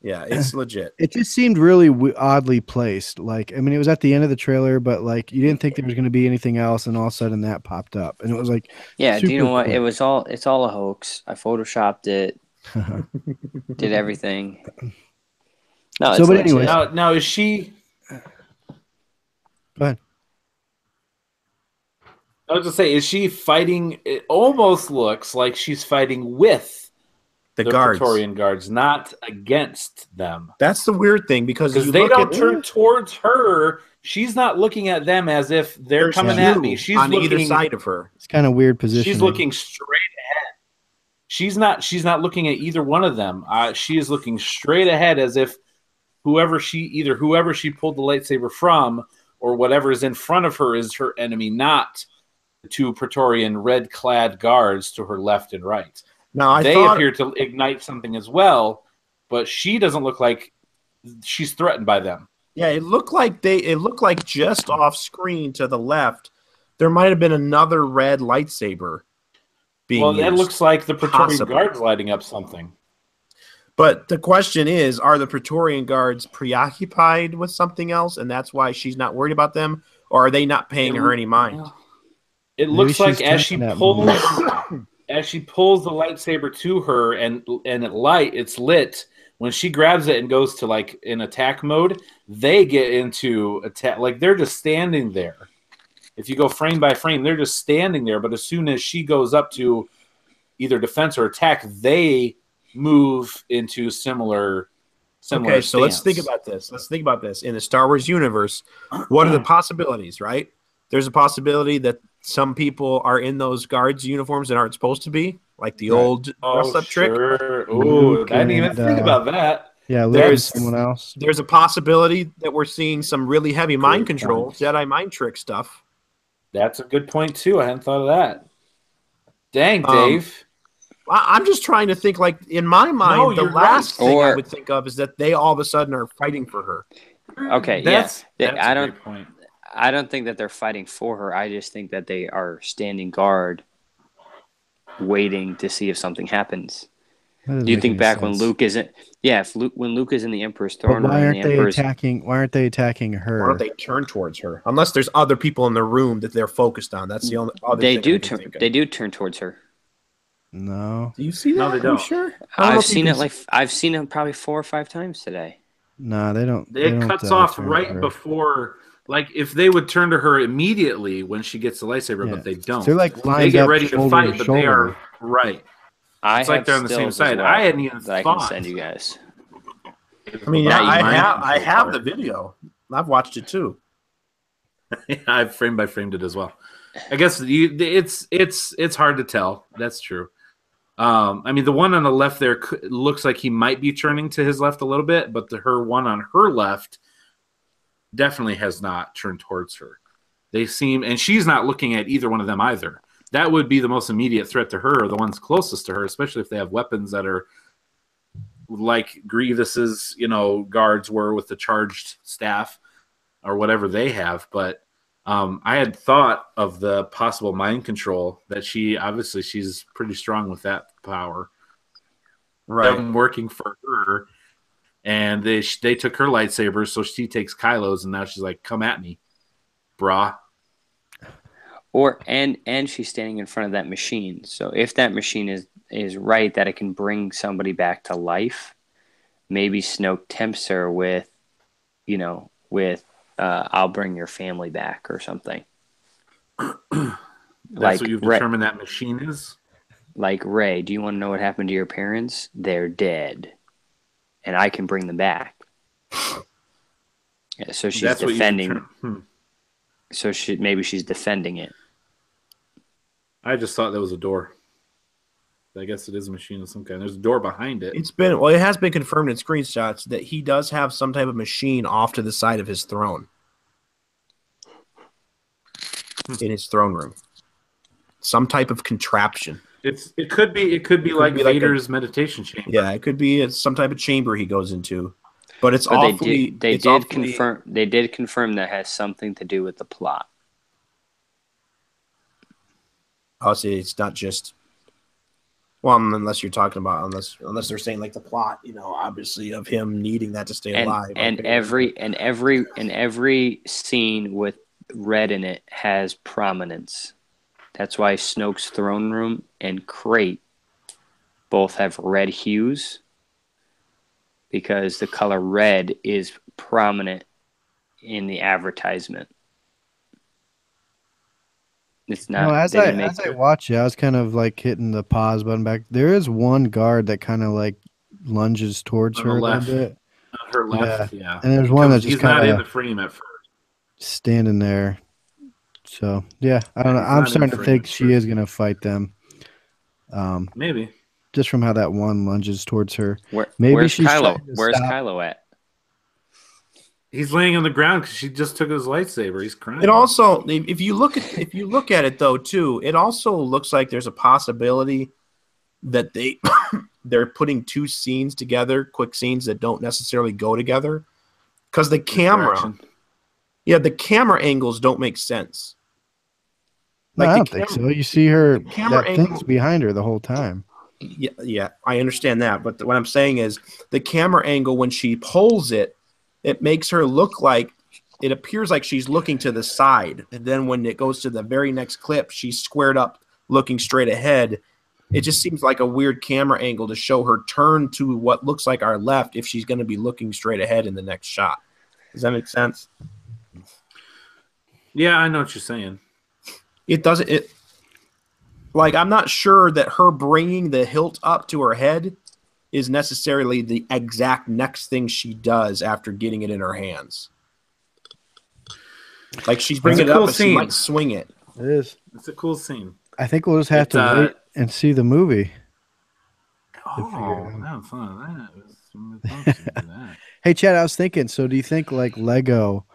Yeah, it's legit. It just seemed really oddly placed. Like, I mean, it was at the end of the trailer, but like you didn't think there was going to be anything else, and all of a sudden that popped up, and it was like, Yeah, do you know what? quick. It's all a hoax. I photoshopped it, did everything. No, So, it's but legit. anyways, Now is she? Go ahead. I was gonna say, is she fighting? It almost looks like she's fighting with The guards. Praetorian guards, not against them. That's the weird thing because you They look don't at turn towards her. She's not looking at them as if they're there's coming two at me. She's on looking either side of her. It's kind of weird position. She's looking straight ahead. She's not looking at either one of them. She is looking straight ahead as if whoever she pulled the lightsaber from or whatever is in front of her is her enemy, not the two Praetorian red-clad guards to her left and right. Now They appear to ignite something as well, but she doesn't look like she's threatened by them. Yeah, it looked like just off screen to the left, there might have been another red lightsaber being used. That looks like the Praetorian Possibly. guards lighting up something. But the question is, are the Praetorian guards preoccupied with something else, and that's why she's not worried about them, or are they not paying her any mind? It Maybe looks like she's as she turning that pulls the lightsaber to her and it's lit. When she grabs it and goes to like in attack mode, they get into attack. Like they're just standing there. If you go frame by frame, they're just standing there. But as soon as she goes up to either defense or attack, they move into similar. Okay, so let's think about this. In the Star Wars universe, what are the possibilities, right? There's a possibility that some people are in those guards' uniforms and aren't supposed to be, like the old dress-up trick. Oh, I didn't even think about that. Yeah, There's someone else. There's a possibility that we're seeing some really heavy mind control, Jedi mind trick stuff. That's a good point, too. I hadn't thought of that. Dang, Dave. I'm just trying to think, like, in my mind, the last thing I would think of is that they all of a sudden are fighting for her. Okay, That's I a don't great point. I don't think that they're fighting for her. I just think that they are standing guard, waiting to see if something happens. Do you think back when Luke isn't? Yeah, when Luke is in the Emperor's throne, why aren't they attacking? Why aren't they attacking her? Why don't they turn towards her? Unless there's other people in the room that they're focused on. That's the only other thing. They do turn towards her. No. Do you see that? No, they don't. Are you sure? I've seen it probably 4 or 5 times today. No, they don't. It cuts off right before. Like if they would turn to her immediately when she gets the lightsaber, but they don't. They're like lined they get up ready to fight, but they are right. It's like they're on the same side. Well I hadn't even that thought. I can send you guys. I mean, yeah, I have the video. I've watched it too. I've frame by framed it as well. I guess it's hard to tell. That's true. I mean, the one on the left there looks like he might be turning to his left a little bit, but her one on her left definitely has not turned towards her. They seem, and she's not looking at either one of them either. That would be the most immediate threat to her, or the ones closest to her, especially if they have weapons that are like Grievous's, guards were with the charged staff or whatever they have. But I had thought of the possible mind control that she's pretty strong with that power. Right. Them working for her, and they took her lightsaber, so she takes Kylo's, and now she's like, "Come at me, brah." And she's standing in front of that machine. So if that machine is right, that it can bring somebody back to life, maybe Snoke tempts her with I'll bring your family back or something. That's what you've determined that machine is? Like, Rey, do you want to know what happened to your parents? They're dead. And I can bring them back. Yeah, so she's defending. So maybe she's defending it. I just thought that was a door. I guess it is a machine of some kind. There's a door behind it. It has been confirmed in screenshots that he does have some type of machine off to the side of his throne. In his throne room. Some type of contraption. It could be like Vader's meditation chamber. Yeah, it could be some type of chamber he goes into. But it's awfully. They did confirm that has something to do with the plot. I'll say it's not just Well, unless you're talking about unless they're saying like the plot, obviously of him needing that to stay alive. And every scene with red in it has prominence. That's why Snoke's throne room and crate both have red hues, because the color red is prominent in the advertisement. It's not. As I watch it, I was kind of like hitting the pause button back. There is one guard that kind of like lunges towards her a little bit. On her left, yeah. And there's one that's just he's not in kind the frame at first. standing there. So yeah, I don't know. I'm starting to think she is gonna fight them. Maybe. Just from how that one lunges towards her. Where's Kylo? Where's Kylo at? He's laying on the ground because she just took his lightsaber. He's crying. It also, if you look at it though too, it also looks like there's a possibility that they're putting two scenes together, quick scenes that don't necessarily go together, because the camera angles don't make sense. No, I don't think so. You see her that thing's behind her the whole time. Yeah, I understand that, but what I'm saying is the camera angle when she pulls it. It makes her look like it appears like she's looking to the side. And then when it goes to the very next clip, she's squared up looking straight ahead. It just seems like a weird camera angle to show her turn to what looks like our left if she's going to be looking straight ahead in the next shot. Does that make sense? Yeah, I know what you're saying. It doesn't. I'm not sure that her bringing the hilt up to her head is necessarily the exact next thing she does after getting it in her hands. Like she's bringing it up and she might swing it. It is. It's a cool scene. I think we'll just have to wait and see the movie. I'm fun of that. Hey, Chad, I was thinking, so do you think like Lego,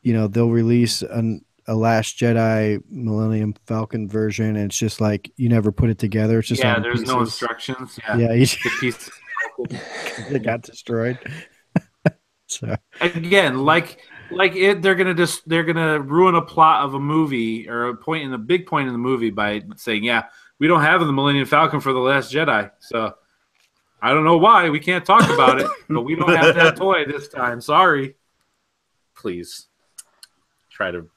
they'll release a Last Jedi Millennium Falcon version, and it's just like you never put it together. It's just there's pieces. No instructions. Yeah, it got destroyed. So again, they're gonna ruin a plot of a movie or a big point in the movie by saying, we don't have the Millennium Falcon for the Last Jedi, so I don't know why we can't talk about it, but we don't have that toy this time. Sorry. Please try to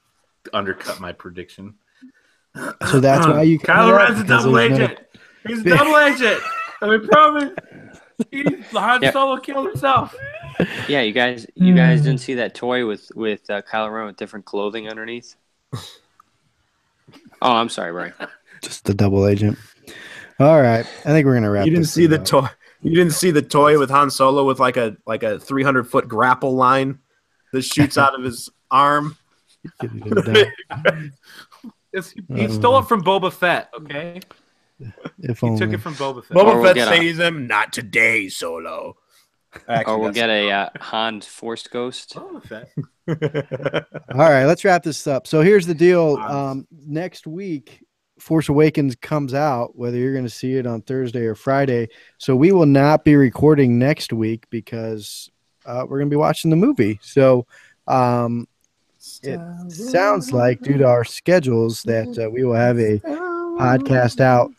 undercut my prediction. So that's why you Kylo Ren's a double agent. He's a double agent. I mean, promise. Han Solo killed himself. Yeah, you guys didn't see that toy with Kylo Ren with different clothing underneath? Oh, I'm sorry, Brian. Just the double agent. All right, I think we're gonna wrap. You didn't see the toy. You didn't see the toy with Han Solo with like a 300-foot grapple line that shoots out of his arm. He stole it from Boba Fett, okay? He took it from Boba Fett. Boba Fett saves him, not today, Solo. Actually, or we'll get a Han Force Ghost. Boba Fett. All right, let's wrap this up. So here's the deal. Next week, Force Awakens comes out, whether you're going to see it on Thursday or Friday. So we will not be recording next week because we're going to be watching the movie. So it sounds like, due to our schedules, that we will have a podcast out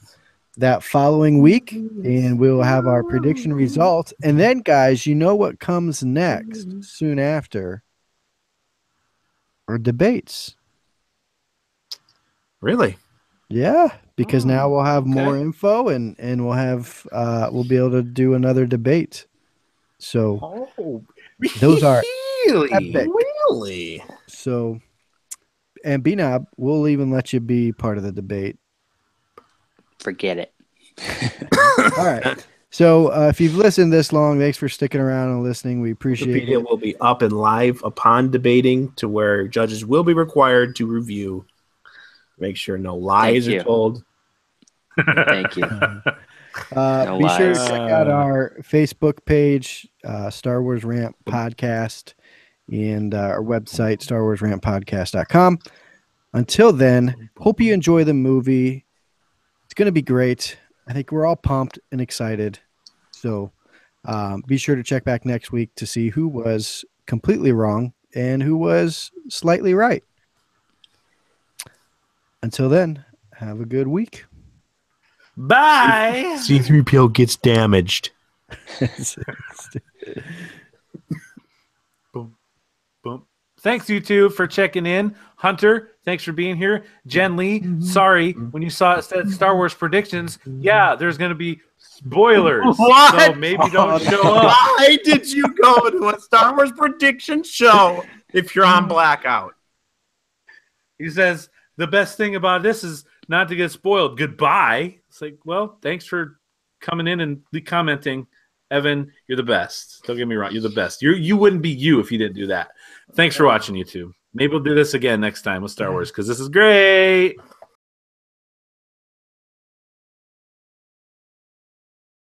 that following week, and we'll have our prediction results. And then, guys, you know what comes next soon after? Our debates. Really? Yeah, because now we'll have more info, and we'll have we'll be able to do another debate. So those are epic. Really? So, and B-Knob, we'll even let you be part of the debate. Forget it. All right. So if you've listened this long, thanks for sticking around and listening. We appreciate it. It will be up and live upon debating, to where judges will be required to review. Make sure no lies are told. Thank you. Be sure to check out our Facebook page, Star Wars Rant Podcast, and our website, StarWarsRantPodcast.com. Until then, hope you enjoy the movie. It's going to be great. I think we're all pumped and excited. So be sure to check back next week to see who was completely wrong and who was slightly right. Until then, have a good week. Bye. C-3PO gets damaged. Boom. Boom. Thanks, YouTube, for checking in. Hunter, thanks for being here. Jen Lee, sorry. When you saw it said Star Wars predictions, yeah, there's going to be spoilers. What? So maybe don't show up. Why did you go to a Star Wars prediction show if you're on blackout? He says, the best thing about this is not to get spoiled. Goodbye. It's like, well, thanks for coming in and commenting. Evan, you're the best. Don't get me wrong. You're the best. You wouldn't be you if you didn't do that. Thanks for watching, YouTube. Maybe we'll do this again next time with Star Wars because this is great.